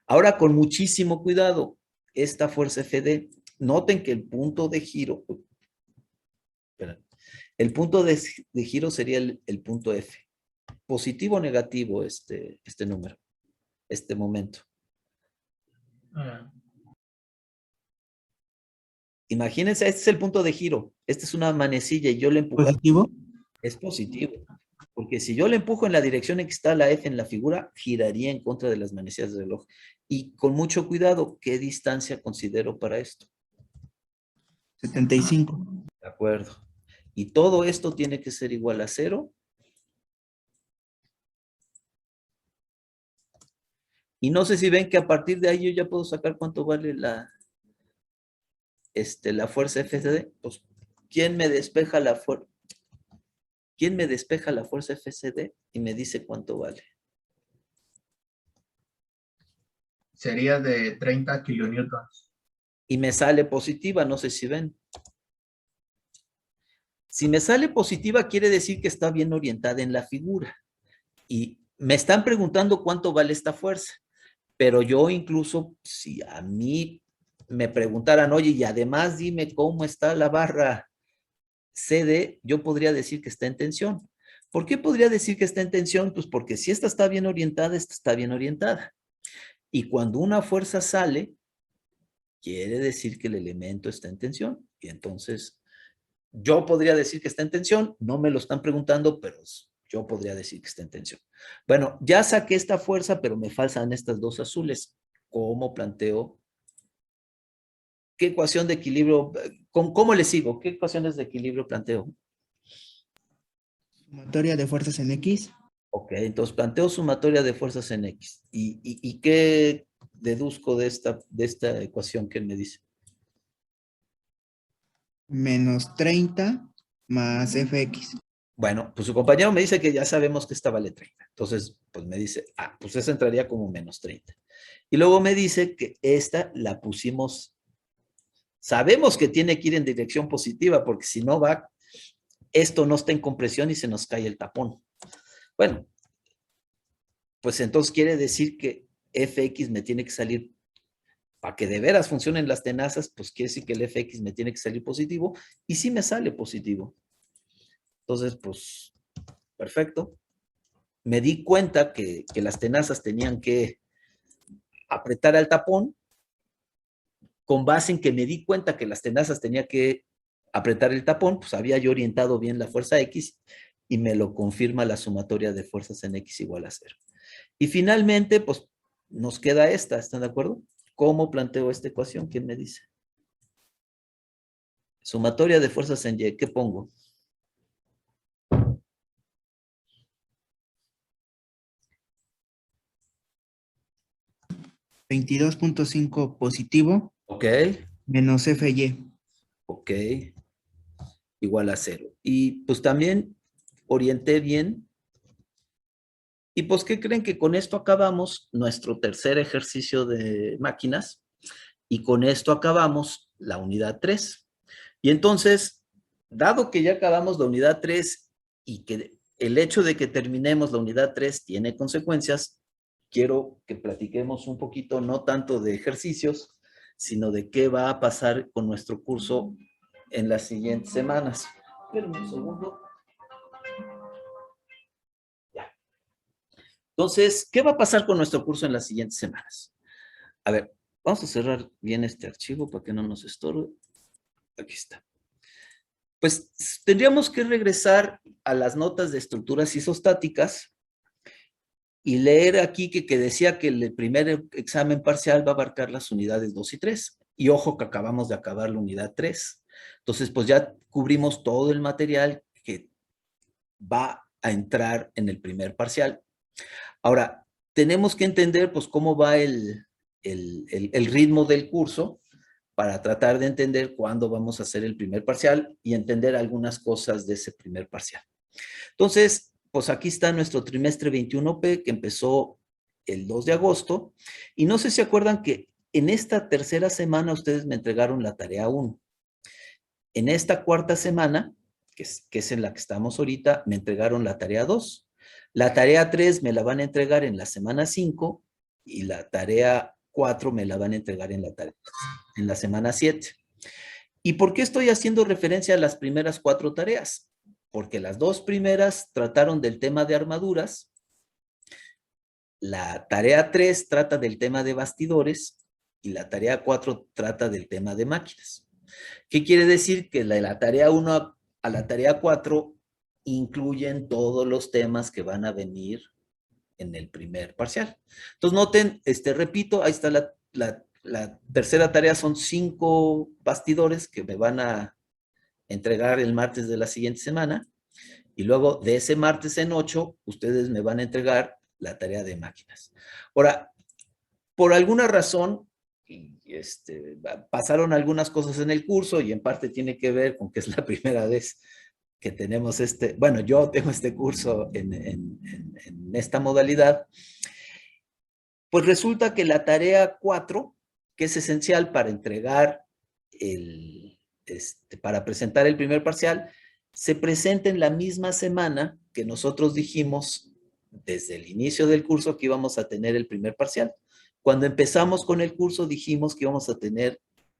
Ahora, con muchísimo cuidado, esta fuerza FD, noten que el punto de giro, el punto de giro sería el punto F. Positivo o negativo este número, este momento. Imagínense, este es el punto de giro. Esta es una manecilla y yo le empujo. ¿Positivo? Es positivo. Porque si yo le empujo en la dirección en que está la F en la figura, giraría en contra de las manecillas del reloj. Y con mucho cuidado, ¿qué distancia considero para esto? 75. De acuerdo. Y todo esto tiene que ser igual a 0. Y no sé si ven que a partir de ahí yo ya puedo sacar cuánto vale la fuerza FCD. Pues, ¿quién me despeja la fuerza? ¿Quién me despeja la fuerza FCD y me dice cuánto vale? Sería de 30 kilonewtons. Y me sale positiva, no sé si ven. Si me sale positiva, quiere decir que está bien orientada en la figura. Y me están preguntando cuánto vale esta fuerza. Pero yo incluso, si a mí me preguntaran, oye, y además dime cómo está la barra CD, yo podría decir que está en tensión. ¿Por qué podría decir que está en tensión? Pues porque si esta está bien orientada, esta está bien orientada. Y cuando una fuerza sale, quiere decir que el elemento está en tensión. Y entonces, yo podría decir que está en tensión, no me lo están preguntando, pero yo podría decir que está en tensión. Bueno, ya saqué esta fuerza, pero me faltan estas dos azules. ¿Cómo planteo? ¿Qué ecuación de equilibrio? ¿Cómo le sigo? ¿Qué ecuaciones de equilibrio planteo? Sumatoria de fuerzas en X. Ok, entonces planteo sumatoria de fuerzas en X. ¿Y qué deduzco de esta ecuación que él me dice? Menos 30 más Fx. Bueno, pues su compañero me dice que ya sabemos que esta vale 30. Entonces, pues me dice, pues esa entraría como menos 30. Y luego me dice que esta la pusimos, sabemos que tiene que ir en dirección positiva, porque si no va, esto no está en compresión y se nos cae el tapón. Bueno, pues entonces quiere decir que Fx me tiene que salir, para que de veras funcionen las tenazas, pues quiere decir que el Fx me tiene que salir positivo, y sí me sale positivo. Entonces, pues, perfecto. Me di cuenta que las tenazas tenían que apretar al tapón, con base en que me di cuenta que las tenazas tenían que apretar el tapón, pues había yo orientado bien la fuerza X, y me lo confirma la sumatoria de fuerzas en X igual a 0. Y finalmente, pues, nos queda esta, ¿están de acuerdo? ¿Cómo planteo esta ecuación? ¿Quién me dice? Sumatoria de fuerzas en Y, ¿qué pongo? $22.5 positivo Ok, menos FY. ok, igual a 0. Y pues también orienté bien. Y pues, ¿qué creen? Que con esto acabamos nuestro tercer ejercicio de máquinas y con esto acabamos la unidad 3. Y entonces, dado que ya acabamos la unidad 3 y que el hecho de que terminemos la unidad 3 tiene consecuencias, quiero que platiquemos un poquito, no tanto de ejercicios, sino de qué va a pasar con nuestro curso en las siguientes semanas. Espérenme un segundo. Ya. Entonces, ¿qué va a pasar con nuestro curso en las siguientes semanas? A ver, vamos a cerrar bien este archivo para que no nos estorbe. Aquí está. Pues tendríamos que regresar a las notas de estructuras isostáticas y leer aquí que decía que el primer examen parcial va a abarcar las unidades 2 y 3. Y ojo que acabamos de acabar la unidad 3. Entonces, pues ya cubrimos todo el material que va a entrar en el primer parcial. Ahora, tenemos que entender pues cómo va el ritmo del curso para tratar de entender cuándo vamos a hacer el primer parcial y entender algunas cosas de ese primer parcial. Entonces, pues aquí está nuestro trimestre 21P que empezó el 2 de agosto y no sé si acuerdan que en esta tercera semana ustedes me entregaron la tarea 1. En esta cuarta semana, que es en la que estamos ahorita, me entregaron la tarea 2. La tarea 3 me la van a entregar en la semana 5 y la tarea 4 me la van a entregar en la semana 7. ¿Y por qué estoy haciendo referencia a las primeras 4 tareas? Porque las 2 primeras trataron del tema de armaduras, la tarea 3 trata del tema de bastidores y la tarea 4 trata del tema de máquinas. ¿Qué quiere decir? Que de la tarea 1 a la tarea 4 incluyen todos los temas que van a venir en el primer parcial. Entonces noten, repito, ahí está la tercera tarea, son 5 bastidores que me van a entregar el martes de la siguiente semana, y luego de ese martes en 8, ustedes me van a entregar la tarea de máquinas. Ahora, por alguna razón, pasaron algunas cosas en el curso y en parte tiene que ver con que es la primera vez que tenemos bueno, yo tengo este curso en esta modalidad. Pues resulta que la tarea 4, que es esencial para entregar para presentar el primer parcial, se presenta en la misma semana que nosotros dijimos desde el inicio del curso que íbamos a tener el primer parcial. Cuando empezamos con el curso dijimos que íbamos a tener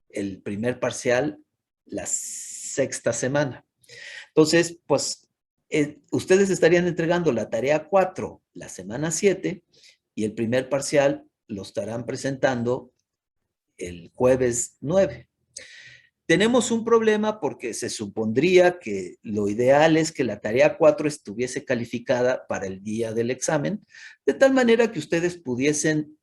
el primer parcial la sexta semana. Entonces, pues, ustedes estarían entregando la tarea 4 la semana 7 y el primer parcial lo estarán presentando el jueves 9. Tenemos un problema porque se supondría que lo ideal es que la tarea 4 estuviese calificada para el día del examen, de tal manera que ustedes pudiesen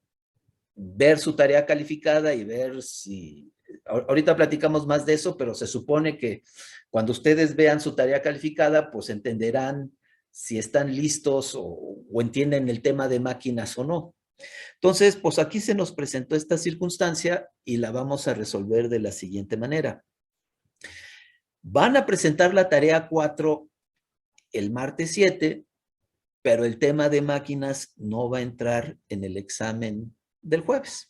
ver su tarea calificada y ver si... Ahorita platicamos más de eso, pero se supone que cuando ustedes vean su tarea calificada, pues entenderán si están listos o entienden el tema de máquinas o no. Entonces, pues aquí se nos presentó esta circunstancia y la vamos a resolver de la siguiente manera. Van a presentar la tarea 4 el martes 7, pero el tema de máquinas no va a entrar en el examen del jueves.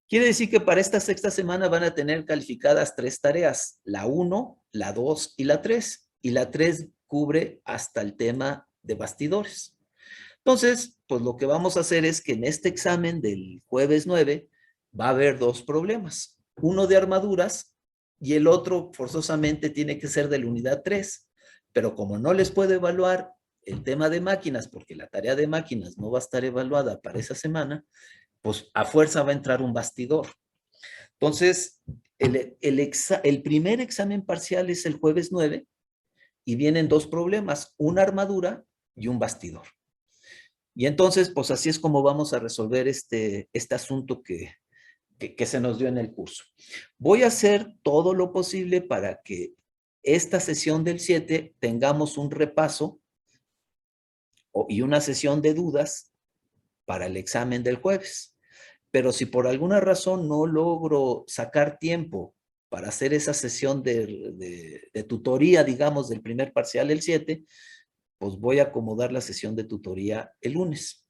Quiere decir que para esta sexta semana van a tener calificadas 3 tareas, la 1, la 2 y la 3. Y la 3 cubre hasta el tema de bastidores. Entonces, pues lo que vamos a hacer es que en este examen del jueves 9 va a haber 2 problemas. Uno de armaduras y el otro forzosamente tiene que ser de la unidad 3. Pero como no les puedo evaluar el tema de máquinas, porque la tarea de máquinas no va a estar evaluada para esa semana, pues a fuerza va a entrar un bastidor. Entonces, el primer examen parcial es el jueves 9 y vienen 2 problemas, una armadura y un bastidor. Y entonces, pues así es como vamos a resolver este asunto que que se nos dio en el curso. Voy a hacer todo lo posible para que esta sesión del 7 tengamos un repaso y una sesión de dudas para el examen del jueves. Pero si por alguna razón no logro sacar tiempo para hacer esa sesión de tutoría, digamos, del primer parcial el 7, pues voy a acomodar la sesión de tutoría el lunes.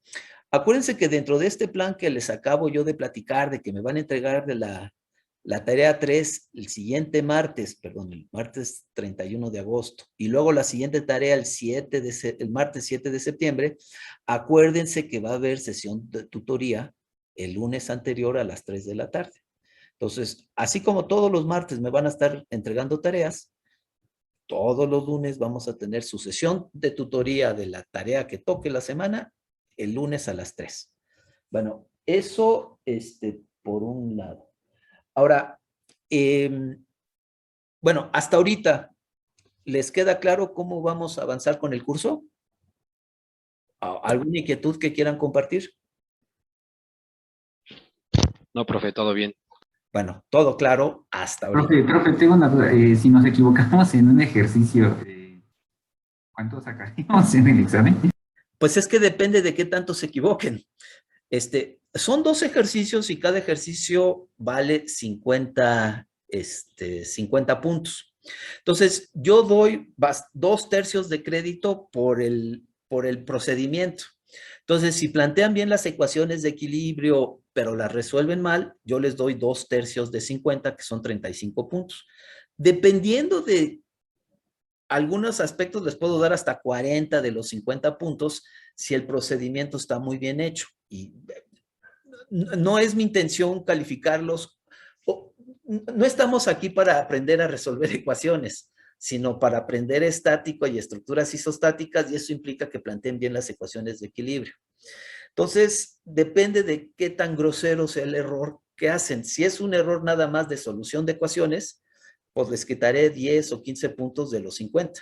Acuérdense que dentro de este plan que les acabo yo de platicar, de que me van a entregar de la tarea 3 el siguiente martes, perdón, el martes 31 de agosto, y luego la siguiente tarea el martes 7 de septiembre, acuérdense que va a haber sesión de tutoría el lunes anterior a las 3 de la tarde. Entonces, así como todos los martes me van a estar entregando tareas, todos los lunes vamos a tener su sesión de tutoría de la tarea que toque la semana, el lunes a las 3. Bueno, eso por un lado. Ahora, bueno, hasta ahorita, ¿les queda claro cómo vamos a avanzar con el curso? ¿Alguna inquietud que quieran compartir? No, profe, todo bien. Bueno, todo claro hasta ahorita. Profe, tengo una duda. Si nos equivocamos en un ejercicio, ¿cuánto sacaríamos en el examen? Pues es que depende de qué tanto se equivoquen. Son 2 ejercicios y cada ejercicio vale 50 puntos. Entonces, yo doy 2/3 de crédito por el procedimiento. Entonces, si plantean bien las ecuaciones de equilibrio, pero las resuelven mal, yo les doy 2/3 de 50, que son 35 puntos. Dependiendo de algunos aspectos, les puedo dar hasta 40 de los 50 puntos si el procedimiento está muy bien hecho. Y no es mi intención calificarlos. No estamos aquí para aprender a resolver ecuaciones, sino para aprender estático y estructuras isostáticas, y eso implica que planteen bien las ecuaciones de equilibrio. Entonces, depende de qué tan grosero sea el error que hacen. Si es un error nada más de solución de ecuaciones, pues les quitaré 10 o 15 puntos de los 50.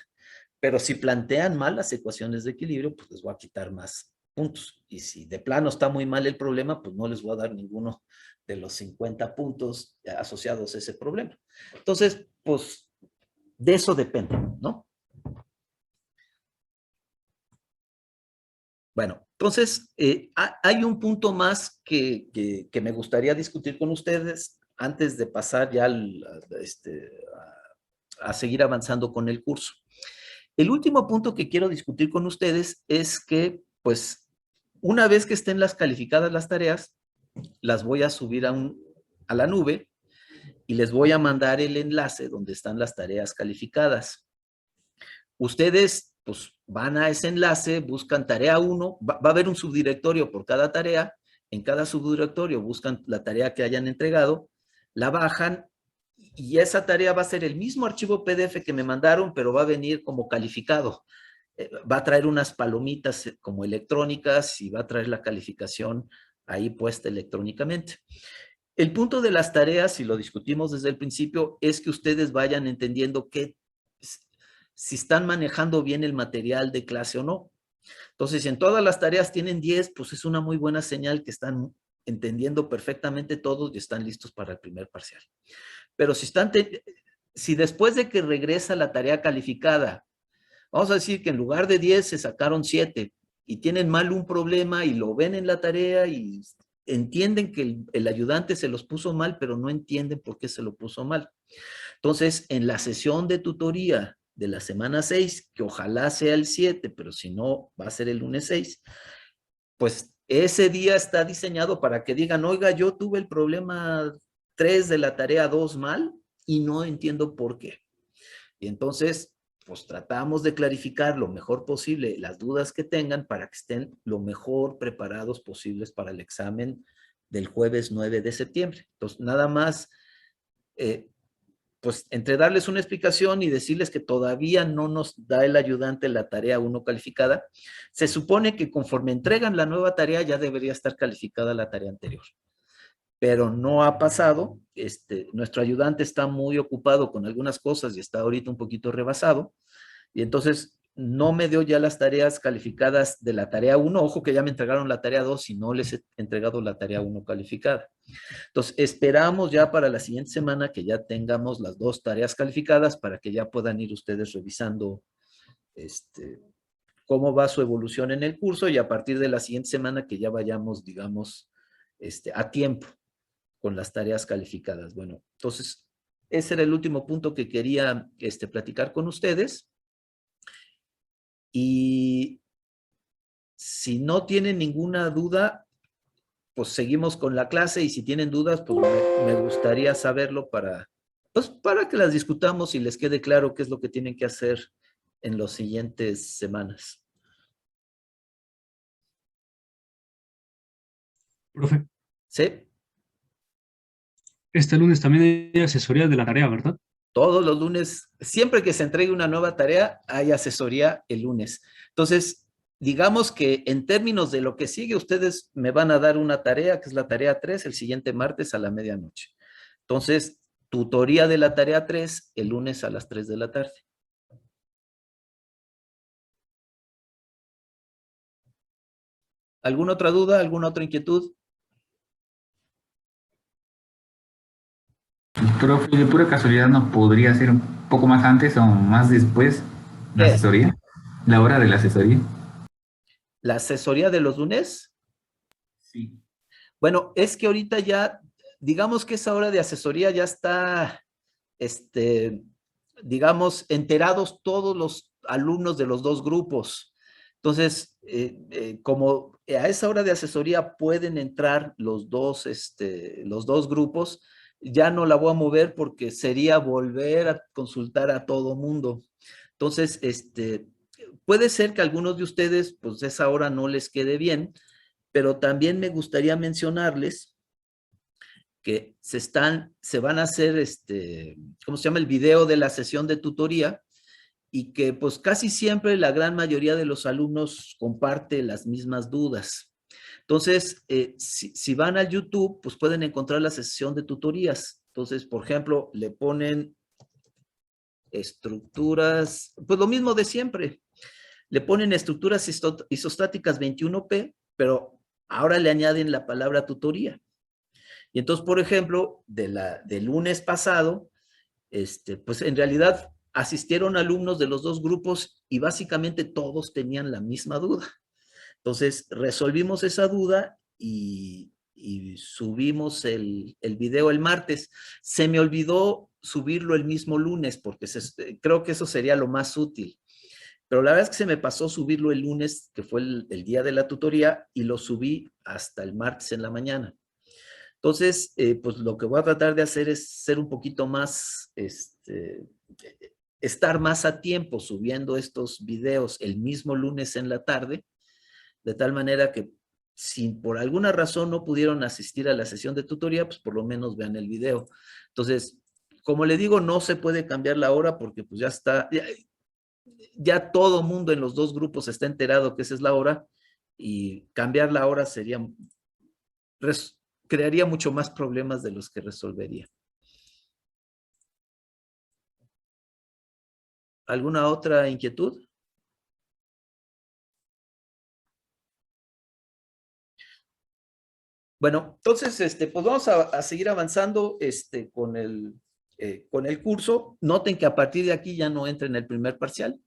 Pero si plantean mal las ecuaciones de equilibrio, pues les voy a quitar más puntos. Y si de plano está muy mal el problema, pues no les voy a dar ninguno de los 50 puntos asociados a ese problema. Entonces, pues de eso depende, ¿no? Bueno, entonces, hay un punto más que me gustaría discutir con ustedes antes de pasar ya a seguir avanzando con el curso. El último punto que quiero discutir con ustedes es que, pues, una vez que estén las calificadas las tareas, las voy a subir a la nube y les voy a mandar el enlace donde están las tareas calificadas. Ustedes, pues, van a ese enlace, buscan tarea 1, va a haber un subdirectorio por cada tarea, en cada subdirectorio buscan la tarea que hayan entregado, la bajan, y esa tarea va a ser el mismo archivo PDF que me mandaron, pero va a venir como calificado. Va a traer unas palomitas como electrónicas y va a traer la calificación ahí puesta electrónicamente. El punto de las tareas, y lo discutimos desde el principio, es que ustedes vayan entendiendo si están manejando bien el material de clase o no. Entonces, si en todas las tareas tienen 10, pues es una muy buena señal que están entendiendo perfectamente todos y están listos para el primer parcial. Pero si después de que regresa la tarea calificada, vamos a decir que en lugar de 10 se sacaron 7 y tienen mal un problema y lo ven en la tarea y entienden que el ayudante se los puso mal, pero no entienden por qué se lo puso mal. Entonces, en la sesión de tutoría de la semana 6, que ojalá sea el 7, pero si no, va a ser el lunes 6, pues ese día está diseñado para que digan, oiga, yo tuve el problema 3 de la tarea 2 mal y no entiendo por qué. Y entonces, pues tratamos de clarificar lo mejor posible las dudas que tengan para que estén lo mejor preparados posibles para el examen del jueves 9 de septiembre. Entonces, nada más, pues entre darles una explicación y decirles que todavía no nos da el ayudante la tarea 1 calificada, se supone que conforme entregan la nueva tarea ya debería estar calificada la tarea anterior. Pero no ha pasado. Nuestro ayudante está muy ocupado con algunas cosas y está ahorita un poquito rebasado. Y entonces no me dio ya las tareas calificadas de la tarea 1. Ojo que ya me entregaron la tarea 2 y no les he entregado la tarea 1 calificada. Entonces, esperamos ya para la siguiente semana que ya tengamos las 2 tareas calificadas para que ya puedan ir ustedes revisando cómo va su evolución en el curso y a partir de la siguiente semana que ya vayamos, digamos, a tiempo con las tareas calificadas. Bueno, entonces, ese era el último punto que quería platicar con ustedes. Y si no tienen ninguna duda, pues seguimos con la clase y si tienen dudas, pues me gustaría saberlo para que las discutamos y les quede claro qué es lo que tienen que hacer en las siguientes semanas. Profe, ¿Sí? este lunes también hay asesoría de la tarea, ¿verdad? Todos los lunes, siempre que se entregue una nueva tarea, hay asesoría el lunes. Entonces, digamos que en términos de lo que sigue, ustedes me van a dar una tarea, que es la tarea 3, el siguiente martes a la medianoche. Entonces, tutoría de la tarea 3 el lunes a las 3 de la tarde. ¿Alguna otra duda? ¿Alguna otra inquietud? Profe, de pura casualidad, ¿nos podría hacer un poco más antes o más después la ¿Qué? asesoría? La hora de la asesoría. ¿La asesoría de los lunes? Sí. Bueno, es que ahorita ya, digamos que esa hora de asesoría ya está, digamos, enterados todos los alumnos de los 2 grupos. Entonces, como a esa hora de asesoría pueden entrar los dos grupos, ya no la voy a mover porque sería volver a consultar a todo mundo. Entonces, puede ser que a algunos de ustedes, pues esa hora no les quede bien, pero también me gustaría mencionarles que se van a hacer, ¿cómo se llama? El video de la sesión de tutoría y que pues casi siempre la gran mayoría de los alumnos comparte las mismas dudas. Entonces, si van al YouTube, pues pueden encontrar la sesión de tutorías. Entonces, por ejemplo, le ponen estructuras, pues lo mismo de siempre. Le ponen estructuras isostáticas 21P, pero ahora le añaden la palabra tutoría. Y entonces, por ejemplo, del lunes pasado, pues en realidad asistieron alumnos de los 2 grupos y básicamente todos tenían la misma duda. Entonces, resolvimos esa duda y subimos el video el martes. Se me olvidó subirlo el mismo lunes porque creo que eso sería lo más útil. Pero la verdad es que se me pasó subirlo el lunes, que fue el día de la tutoría, y lo subí hasta el martes en la mañana. Entonces, pues lo que voy a tratar de hacer es ser un poquito más, estar más a tiempo subiendo estos videos el mismo lunes en la tarde, de tal manera que si por alguna razón no pudieron asistir a la sesión de tutoría, pues por lo menos vean el video. Entonces, como le digo, no se puede cambiar la hora porque pues ya está, ya todo mundo en los 2 grupos está enterado que esa es la hora y cambiar la hora crearía mucho más problemas de los que resolvería. ¿Alguna otra inquietud? Bueno, entonces, pues vamos a seguir avanzando con el curso. Noten que a partir de aquí ya no entra en el primer parcial.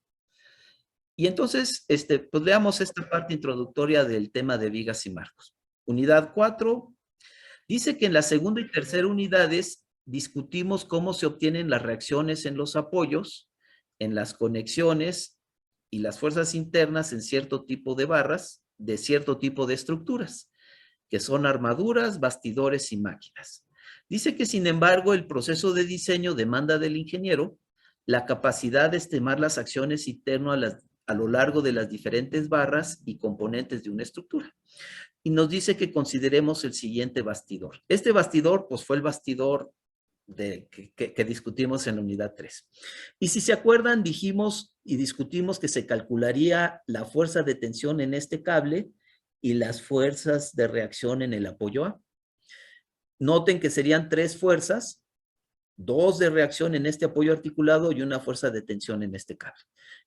Y entonces, pues veamos esta parte introductoria del tema de vigas y marcos. Unidad 4. Dice que en la segunda y tercera unidades discutimos cómo se obtienen las reacciones en los apoyos, en las conexiones y las fuerzas internas en cierto tipo de barras, de cierto tipo de estructuras, que son armaduras, bastidores y máquinas. Dice que, sin embargo, el proceso de diseño demanda del ingeniero la capacidad de estimar las acciones internas a lo largo de las diferentes barras y componentes de una estructura. Y nos dice que consideremos el siguiente bastidor. Este bastidor, pues fue el bastidor que discutimos en la unidad 3. Y si se acuerdan, dijimos y discutimos que se calcularía la fuerza de tensión en este cable y las fuerzas de reacción en el apoyo A. Noten que serían 3 fuerzas 2 de reacción en este apoyo articulado y una fuerza de tensión en este cable.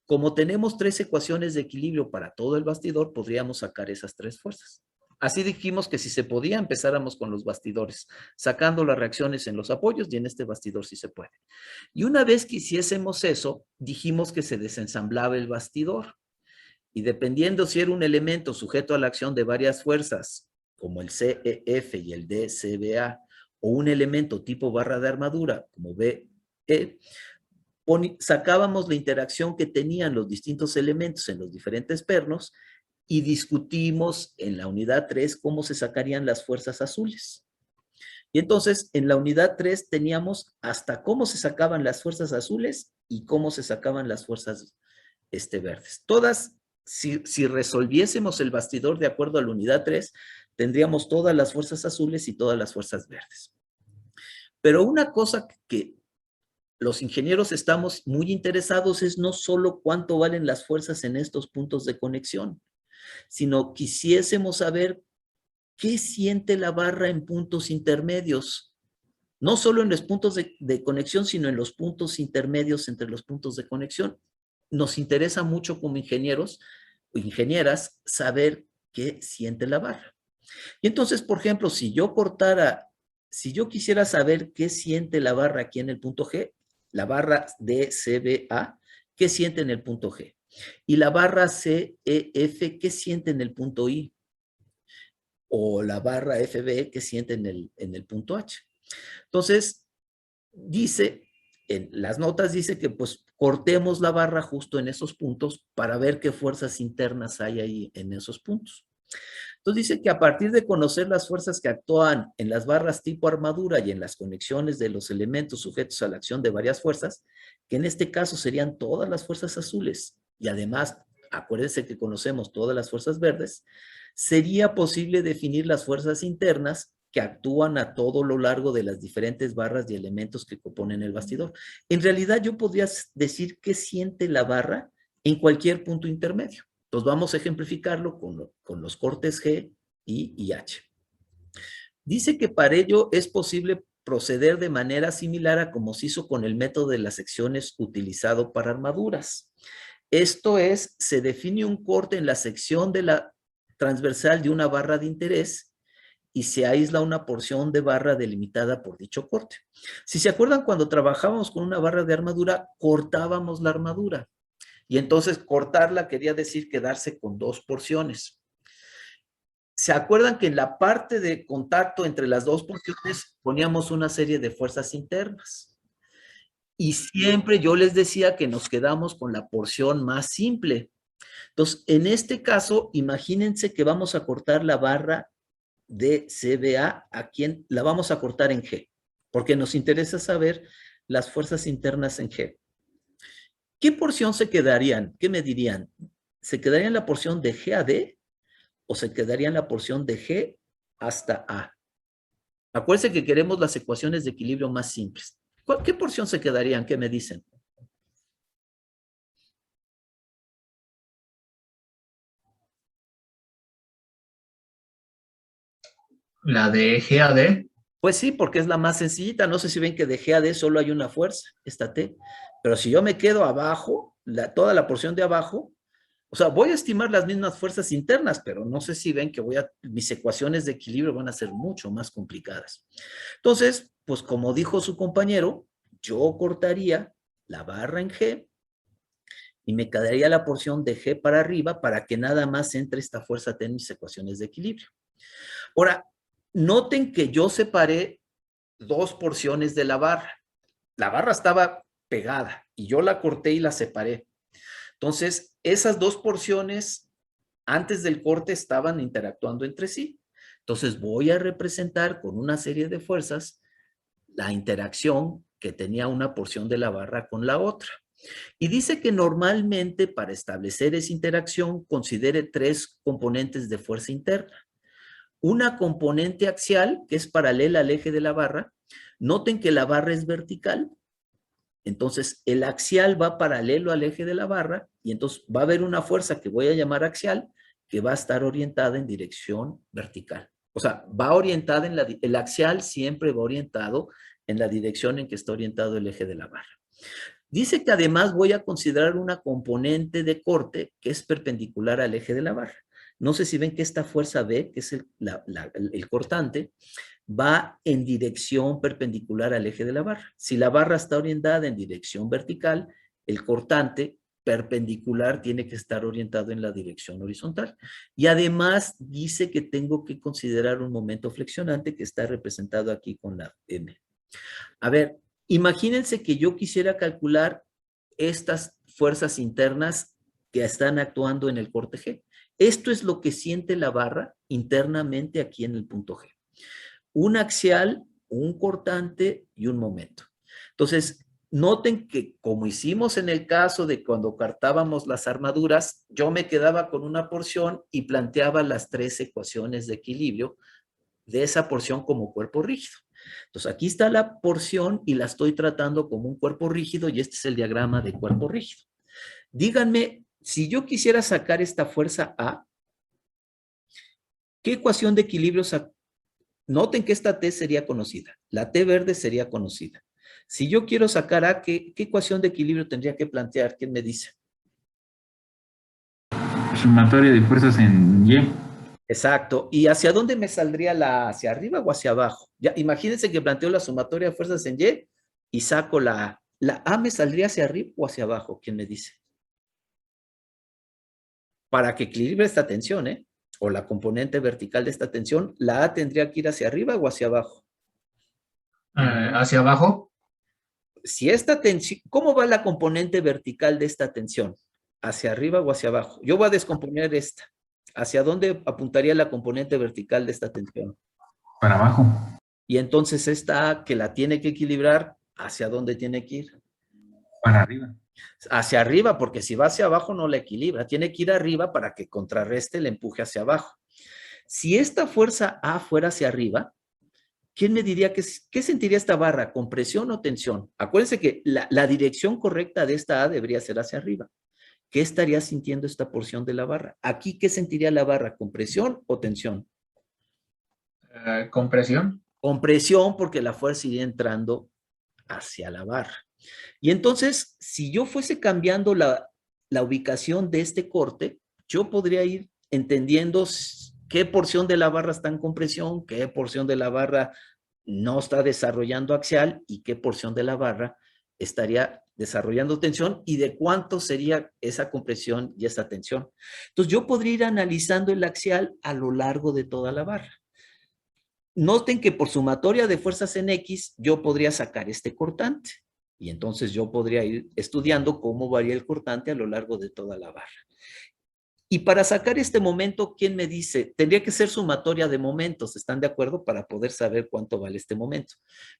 Como tenemos 3 ecuaciones de equilibrio para todo el bastidor, podríamos sacar esas 3 fuerzas. Así dijimos que si se podía, empezáramos con los bastidores, sacando las reacciones en los apoyos, y en este bastidor sí se puede. Y una vez que hiciésemos eso, dijimos que se desensamblaba el bastidor. Y dependiendo si era un elemento sujeto a la acción de varias fuerzas, como el CEF y el DCBA, o un elemento tipo barra de armadura, como BE, sacábamos la interacción que tenían los distintos elementos en los diferentes pernos y discutimos en la unidad 3 cómo se sacarían las fuerzas azules. Y entonces en la unidad 3 teníamos hasta cómo se sacaban las fuerzas azules y cómo se sacaban las fuerzas verdes. Todas, si resolviésemos el bastidor de acuerdo a la unidad 3, tendríamos todas las fuerzas azules y todas las fuerzas verdes. Pero una cosa que los ingenieros estamos muy interesados es no solo cuánto valen las fuerzas en estos puntos de conexión, sino quisiésemos saber qué siente la barra en puntos intermedios. No solo en los puntos de conexión, sino en los puntos intermedios entre los puntos de conexión. Nos interesa mucho como ingenieros o ingenieras saber qué siente la barra. Y entonces, por ejemplo, si yo quisiera saber qué siente la barra aquí en el punto G, la barra DCBA, ¿qué siente en el punto G? Y la barra CEF, ¿qué siente en el punto I? O la barra FB, ¿qué siente en el punto H? Entonces, en las notas dice que pues cortemos la barra justo en esos puntos para ver qué fuerzas internas hay ahí en esos puntos. Entonces dice que a partir de conocer las fuerzas que actúan en las barras tipo armadura y en las conexiones de los elementos sujetos a la acción de varias fuerzas, que en este caso serían todas las fuerzas azules, y además, acuérdense que conocemos todas las fuerzas verdes, sería posible definir las fuerzas internas que actúan a todo lo largo de las diferentes barras y elementos que componen el bastidor. En realidad yo podría decir qué siente la barra en cualquier punto intermedio. Entonces vamos a ejemplificarlo con los cortes G, I y H. Dice que para ello es posible proceder de manera similar a como se hizo con el método de las secciones utilizado para armaduras. Esto es, se define un corte en la sección de la transversal de una barra de interés y se aísla una porción de barra delimitada por dicho corte. Si se acuerdan, cuando trabajábamos con una barra de armadura, cortábamos la armadura. Y entonces cortarla quería decir quedarse con 2 porciones. ¿Se acuerdan que en la parte de contacto entre las 2 porciones poníamos una serie de fuerzas internas? Y siempre yo les decía que nos quedamos con la porción más simple. Entonces, en este caso, imagínense que vamos a cortar la barra de CBA, la vamos a cortar en G, porque nos interesa saber las fuerzas internas en G. ¿Qué porción se quedarían? ¿Qué me dirían? ¿Se quedaría en la porción de G a D o se quedaría en la porción de G hasta A? Acuérdense que queremos las ecuaciones de equilibrio más simples. ¿Qué porción se quedarían? ¿Qué me dicen? La de G a D. Pues sí, porque es la más sencillita. No sé si ven que de G a D solo hay una fuerza, esta T. Pero si yo me quedo abajo, toda la porción de abajo, o sea, voy a estimar las mismas fuerzas internas, pero no sé si ven que mis ecuaciones de equilibrio van a ser mucho más complicadas. Entonces, pues como dijo su compañero, yo cortaría la barra en G y me quedaría la porción de G para arriba para que nada más entre esta fuerza T en mis ecuaciones de equilibrio. Ahora, noten que yo separé 2 porciones de la barra. La barra estaba pegada y yo la corté y la separé. Entonces, esas 2 porciones antes del corte estaban interactuando entre sí. Entonces, voy a representar con una serie de fuerzas la interacción que tenía una porción de la barra con la otra. Y dice que normalmente para establecer esa interacción considere 3 componentes de fuerza interna. Una componente axial, que es paralela al eje de la barra. Noten que la barra es vertical. Entonces, el axial va paralelo al eje de la barra y entonces va a haber una fuerza que voy a llamar axial que va a estar orientada en dirección vertical. O sea, va orientada el axial siempre va orientado en la dirección en que está orientado el eje de la barra. Dice que además voy a considerar una componente de corte que es perpendicular al eje de la barra. No sé si ven que esta fuerza B, que es el cortante, va en dirección perpendicular al eje de la barra. Si la barra está orientada en dirección vertical, el cortante perpendicular tiene que estar orientado en la dirección horizontal. Y además dice que tengo que considerar un momento flexionante que está representado aquí con la M. A ver, imagínense que yo quisiera calcular estas fuerzas internas que están actuando en el corte G. Esto es lo que siente la barra internamente aquí en el punto G. Un axial, un cortante y un momento. Entonces, noten que como hicimos en el caso de cuando cartábamos las armaduras, yo me quedaba con una porción y planteaba las 3 ecuaciones de equilibrio de esa porción como cuerpo rígido. Entonces, aquí está la porción y la estoy tratando como un cuerpo rígido y este es el diagrama de cuerpo rígido. Díganme, si yo quisiera sacar esta fuerza A, ¿qué ecuación de equilibrio saco? Noten que esta T sería conocida. La T verde sería conocida. Si yo quiero sacar A, ¿qué ecuación de equilibrio tendría que plantear? ¿Quién me dice? Sumatoria de fuerzas en Y. Exacto. ¿Y hacia dónde me saldría la A? ¿Hacia arriba o hacia abajo? Ya, imagínense que planteo la sumatoria de fuerzas en Y y saco la A. ¿La A me saldría hacia arriba o hacia abajo? ¿Quién me dice? Para que equilibre esta tensión, o la componente vertical de esta tensión, ¿la A tendría que ir hacia arriba o hacia abajo? Hacia abajo. Si esta tensión, ¿cómo va la componente vertical de esta tensión? ¿Hacia arriba o hacia abajo? Yo voy a descomponer esta. ¿Hacia dónde apuntaría la componente vertical de esta tensión? Para abajo. Y entonces esta A que la tiene que equilibrar, ¿hacia dónde tiene que ir? Para arriba. Hacia arriba, porque si va hacia abajo no la equilibra. Tiene que ir arriba para que contrarreste el empuje hacia abajo. Si esta fuerza A fuera hacia arriba, ¿quién me diría qué sentiría esta barra? ¿Compresión o tensión? Acuérdense que la dirección correcta de esta A debería ser hacia arriba. ¿Qué estaría sintiendo esta porción de la barra? Aquí, ¿qué sentiría la barra? ¿Compresión o tensión? Compresión. Compresión, porque la fuerza iría entrando hacia la barra. Y entonces, si yo fuese cambiando la ubicación de este corte, yo podría ir entendiendo qué porción de la barra está en compresión, qué porción de la barra no está desarrollando axial y qué porción de la barra estaría desarrollando tensión y de cuánto sería esa compresión y esa tensión. Entonces, yo podría ir analizando el axial a lo largo de toda la barra. Noten que por sumatoria de fuerzas en X, yo podría sacar este cortante. Y entonces yo podría ir estudiando cómo varía el cortante a lo largo de toda la barra. Y para sacar este momento, ¿quién me dice? Tendría que ser sumatoria de momentos, ¿están de acuerdo? Para poder saber cuánto vale este momento.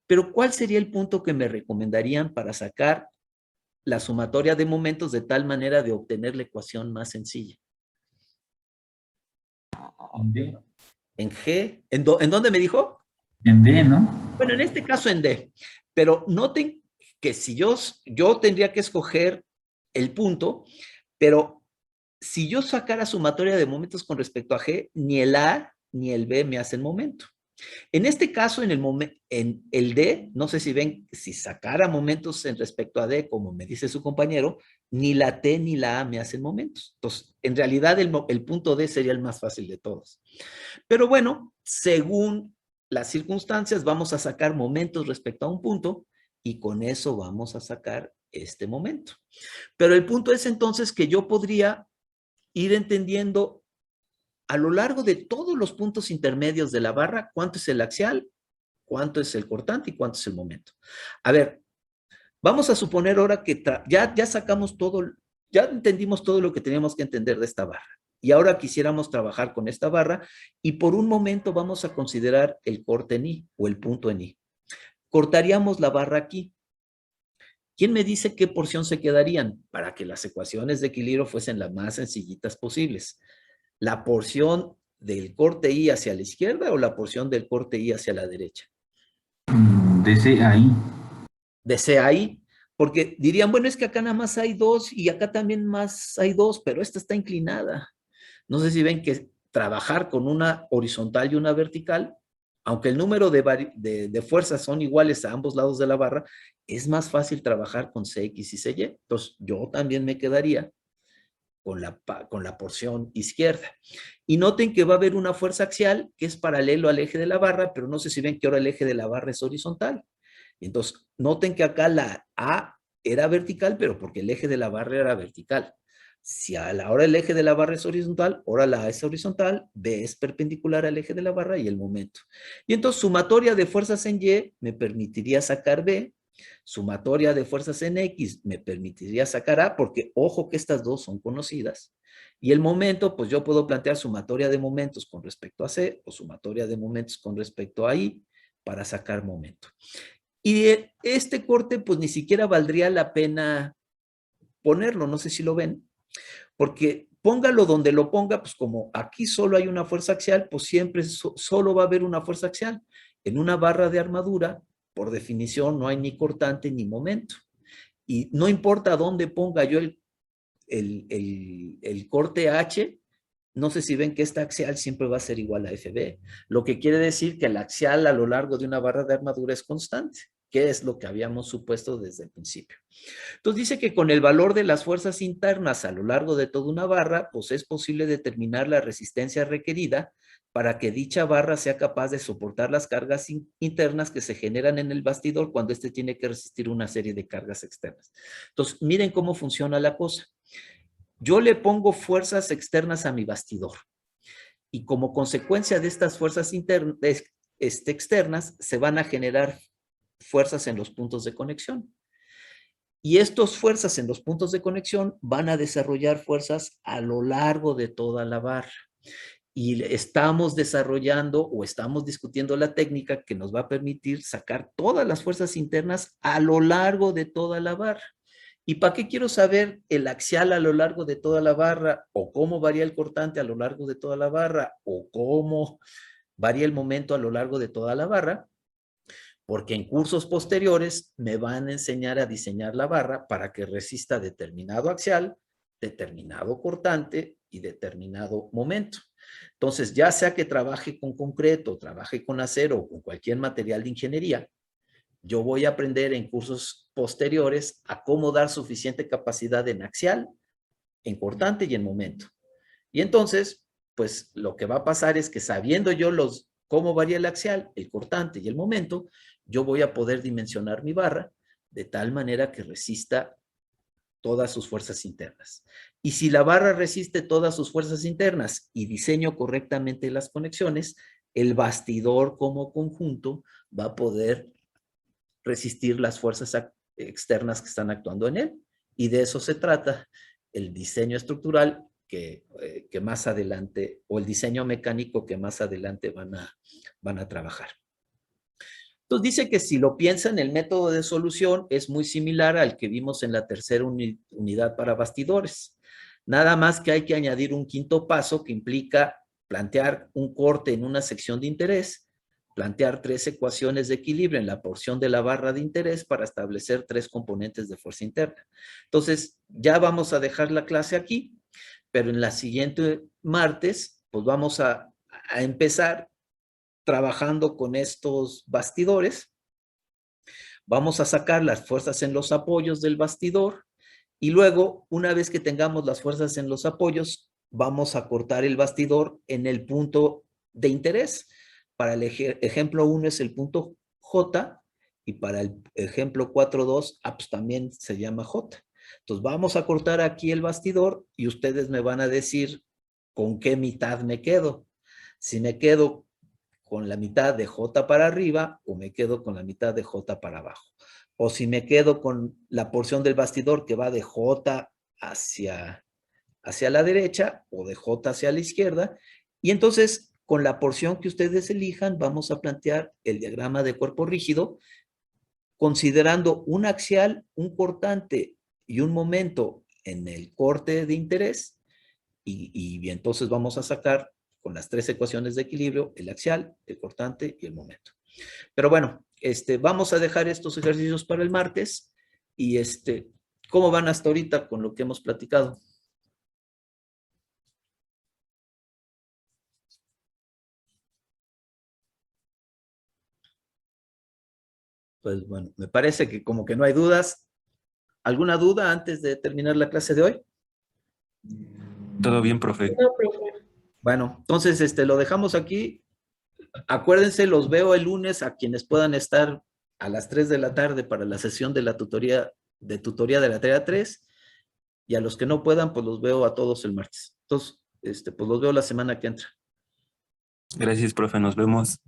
Pero ¿cuál sería el punto que me recomendarían para sacar la sumatoria de momentos de tal manera de obtener la ecuación más sencilla? En D. En G. ¿En dónde me dijo? En D, ¿no? Bueno, en este caso en D. Pero noten que si yo tendría que escoger el punto, pero si yo sacara sumatoria de momentos con respecto a G, ni el A ni el B me hacen momento. En este caso, en el D, no sé si ven, si sacara momentos en respecto a D, como me dice su compañero, ni la T ni la A me hacen momentos. Entonces, en realidad el punto D sería el más fácil de todos. Pero bueno, según las circunstancias, vamos a sacar momentos respecto a un punto y con eso vamos a sacar este momento. Pero el punto es entonces que yo podría ir entendiendo a lo largo de todos los puntos intermedios de la barra cuánto es el axial, cuánto es el cortante y cuánto es el momento. A ver, vamos a suponer ahora que ya sacamos todo, ya entendimos todo lo que teníamos que entender de esta barra. Y ahora quisiéramos trabajar con esta barra y por un momento vamos a considerar el corte en I o el punto en I. Cortaríamos la barra aquí. ¿Quién me dice qué porción se quedarían para que las ecuaciones de equilibrio fuesen las más sencillitas posibles? ¿La porción del corte I hacia la izquierda o la porción del corte I hacia la derecha? De C a I. De C a I, porque dirían, bueno, es que acá nada más hay 2 y acá también más hay 2, pero esta está inclinada. No sé si ven que trabajar con una horizontal y una vertical aunque el número de fuerzas son iguales a ambos lados de la barra, es más fácil trabajar con CX y CY. Entonces, yo también me quedaría con la porción izquierda. Y noten que va a haber una fuerza axial que es paralelo al eje de la barra, pero no sé si ven que ahora el eje de la barra es horizontal. Entonces, noten que acá la A era vertical, pero porque el eje de la barra era vertical. Si a la hora el eje de la barra es horizontal, ahora la A es horizontal, B es perpendicular al eje de la barra y el momento. Y entonces, sumatoria de fuerzas en Y me permitiría sacar B, sumatoria de fuerzas en X me permitiría sacar A, porque ojo que estas dos son conocidas. Y el momento, pues yo puedo plantear sumatoria de momentos con respecto a C o sumatoria de momentos con respecto a I para sacar momento. Y este corte, pues ni siquiera valdría la pena ponerlo, no sé si lo ven, porque póngalo donde lo ponga, pues como aquí solo hay una fuerza axial, pues siempre solo va a haber una fuerza axial. En una barra de armadura, por definición, no hay ni cortante ni momento. Y no importa dónde ponga yo el corte H, no sé si ven que esta axial siempre va a ser igual a FB, lo que quiere decir que la axial a lo largo de una barra de armadura es constante, que es lo que habíamos supuesto desde el principio. Entonces dice que con el valor de las fuerzas internas a lo largo de toda una barra, pues es posible determinar la resistencia requerida para que dicha barra sea capaz de soportar las cargas internas que se generan en el bastidor cuando éste tiene que resistir una serie de cargas externas. Entonces, miren cómo funciona la cosa. Yo le pongo fuerzas externas a mi bastidor y como consecuencia de estas fuerzas externas se van a generar fuerzas en los puntos de conexión. Y estas fuerzas en los puntos de conexión van a desarrollar fuerzas a lo largo de toda la barra. Y estamos desarrollando o estamos discutiendo la técnica que nos va a permitir sacar todas las fuerzas internas a lo largo de toda la barra. ¿Y para qué quiero saber el axial a lo largo de toda la barra? ¿O cómo varía el cortante a lo largo de toda la barra? ¿O cómo varía el momento a lo largo de toda la barra? Porque en cursos posteriores me van a enseñar a diseñar la barra para que resista determinado axial, determinado cortante y determinado momento. Entonces, ya sea que trabaje con concreto, trabaje con acero o con cualquier material de ingeniería, yo voy a aprender en cursos posteriores a cómo dar suficiente capacidad en axial, en cortante y en momento. Y entonces, pues lo que va a pasar es que sabiendo yo cómo varía el axial, el cortante y el momento, yo voy a poder dimensionar mi barra de tal manera que resista todas sus fuerzas internas. Y si la barra resiste todas sus fuerzas internas y diseño correctamente las conexiones, el bastidor como conjunto va a poder resistir las fuerzas externas que están actuando en él. Y de eso se trata el diseño estructural que más adelante, o el diseño mecánico que más adelante van a trabajar. Entonces dice que si lo piensan, el método de solución es muy similar al que vimos en la tercera unidad para bastidores. Nada más que hay que añadir un quinto paso que implica plantear un corte en una sección de interés, plantear 3 ecuaciones de equilibrio en la porción de la barra de interés para establecer 3 componentes de fuerza interna. Entonces, ya vamos a dejar la clase aquí, pero en la siguiente martes, pues vamos a empezar trabajando con estos bastidores. Vamos a sacar las fuerzas en los apoyos del bastidor y luego, una vez que tengamos las fuerzas en los apoyos, vamos a cortar el bastidor en el punto de interés. Para el ejemplo 1 es el punto J y para el ejemplo 4.2 pues también se llama J. Entonces vamos a cortar aquí el bastidor y ustedes me van a decir con qué mitad me quedo. Si me quedo con la mitad de J para arriba o me quedo con la mitad de J para abajo. O si me quedo con la porción del bastidor que va de J hacia la derecha o de J hacia la izquierda. Y entonces, con la porción que ustedes elijan, vamos a plantear el diagrama de cuerpo rígido, considerando un axial, un cortante y un momento en el corte de interés. Y entonces vamos a sacar con las 3 ecuaciones de equilibrio, el axial, el cortante y el momento. Pero bueno, vamos a dejar estos ejercicios para el martes y ¿cómo van hasta ahorita con lo que hemos platicado? Pues bueno, me parece que como que no hay dudas. ¿Alguna duda antes de terminar la clase de hoy? Todo bien, profe. No, profe. Bueno, entonces lo dejamos aquí. Acuérdense, los veo el lunes a quienes puedan estar a las 3 de la tarde para la sesión de la tutoría de la tarea 3, y a los que no puedan, pues los veo a todos el martes. Entonces, pues los veo la semana que entra. Gracias, profe. Nos vemos.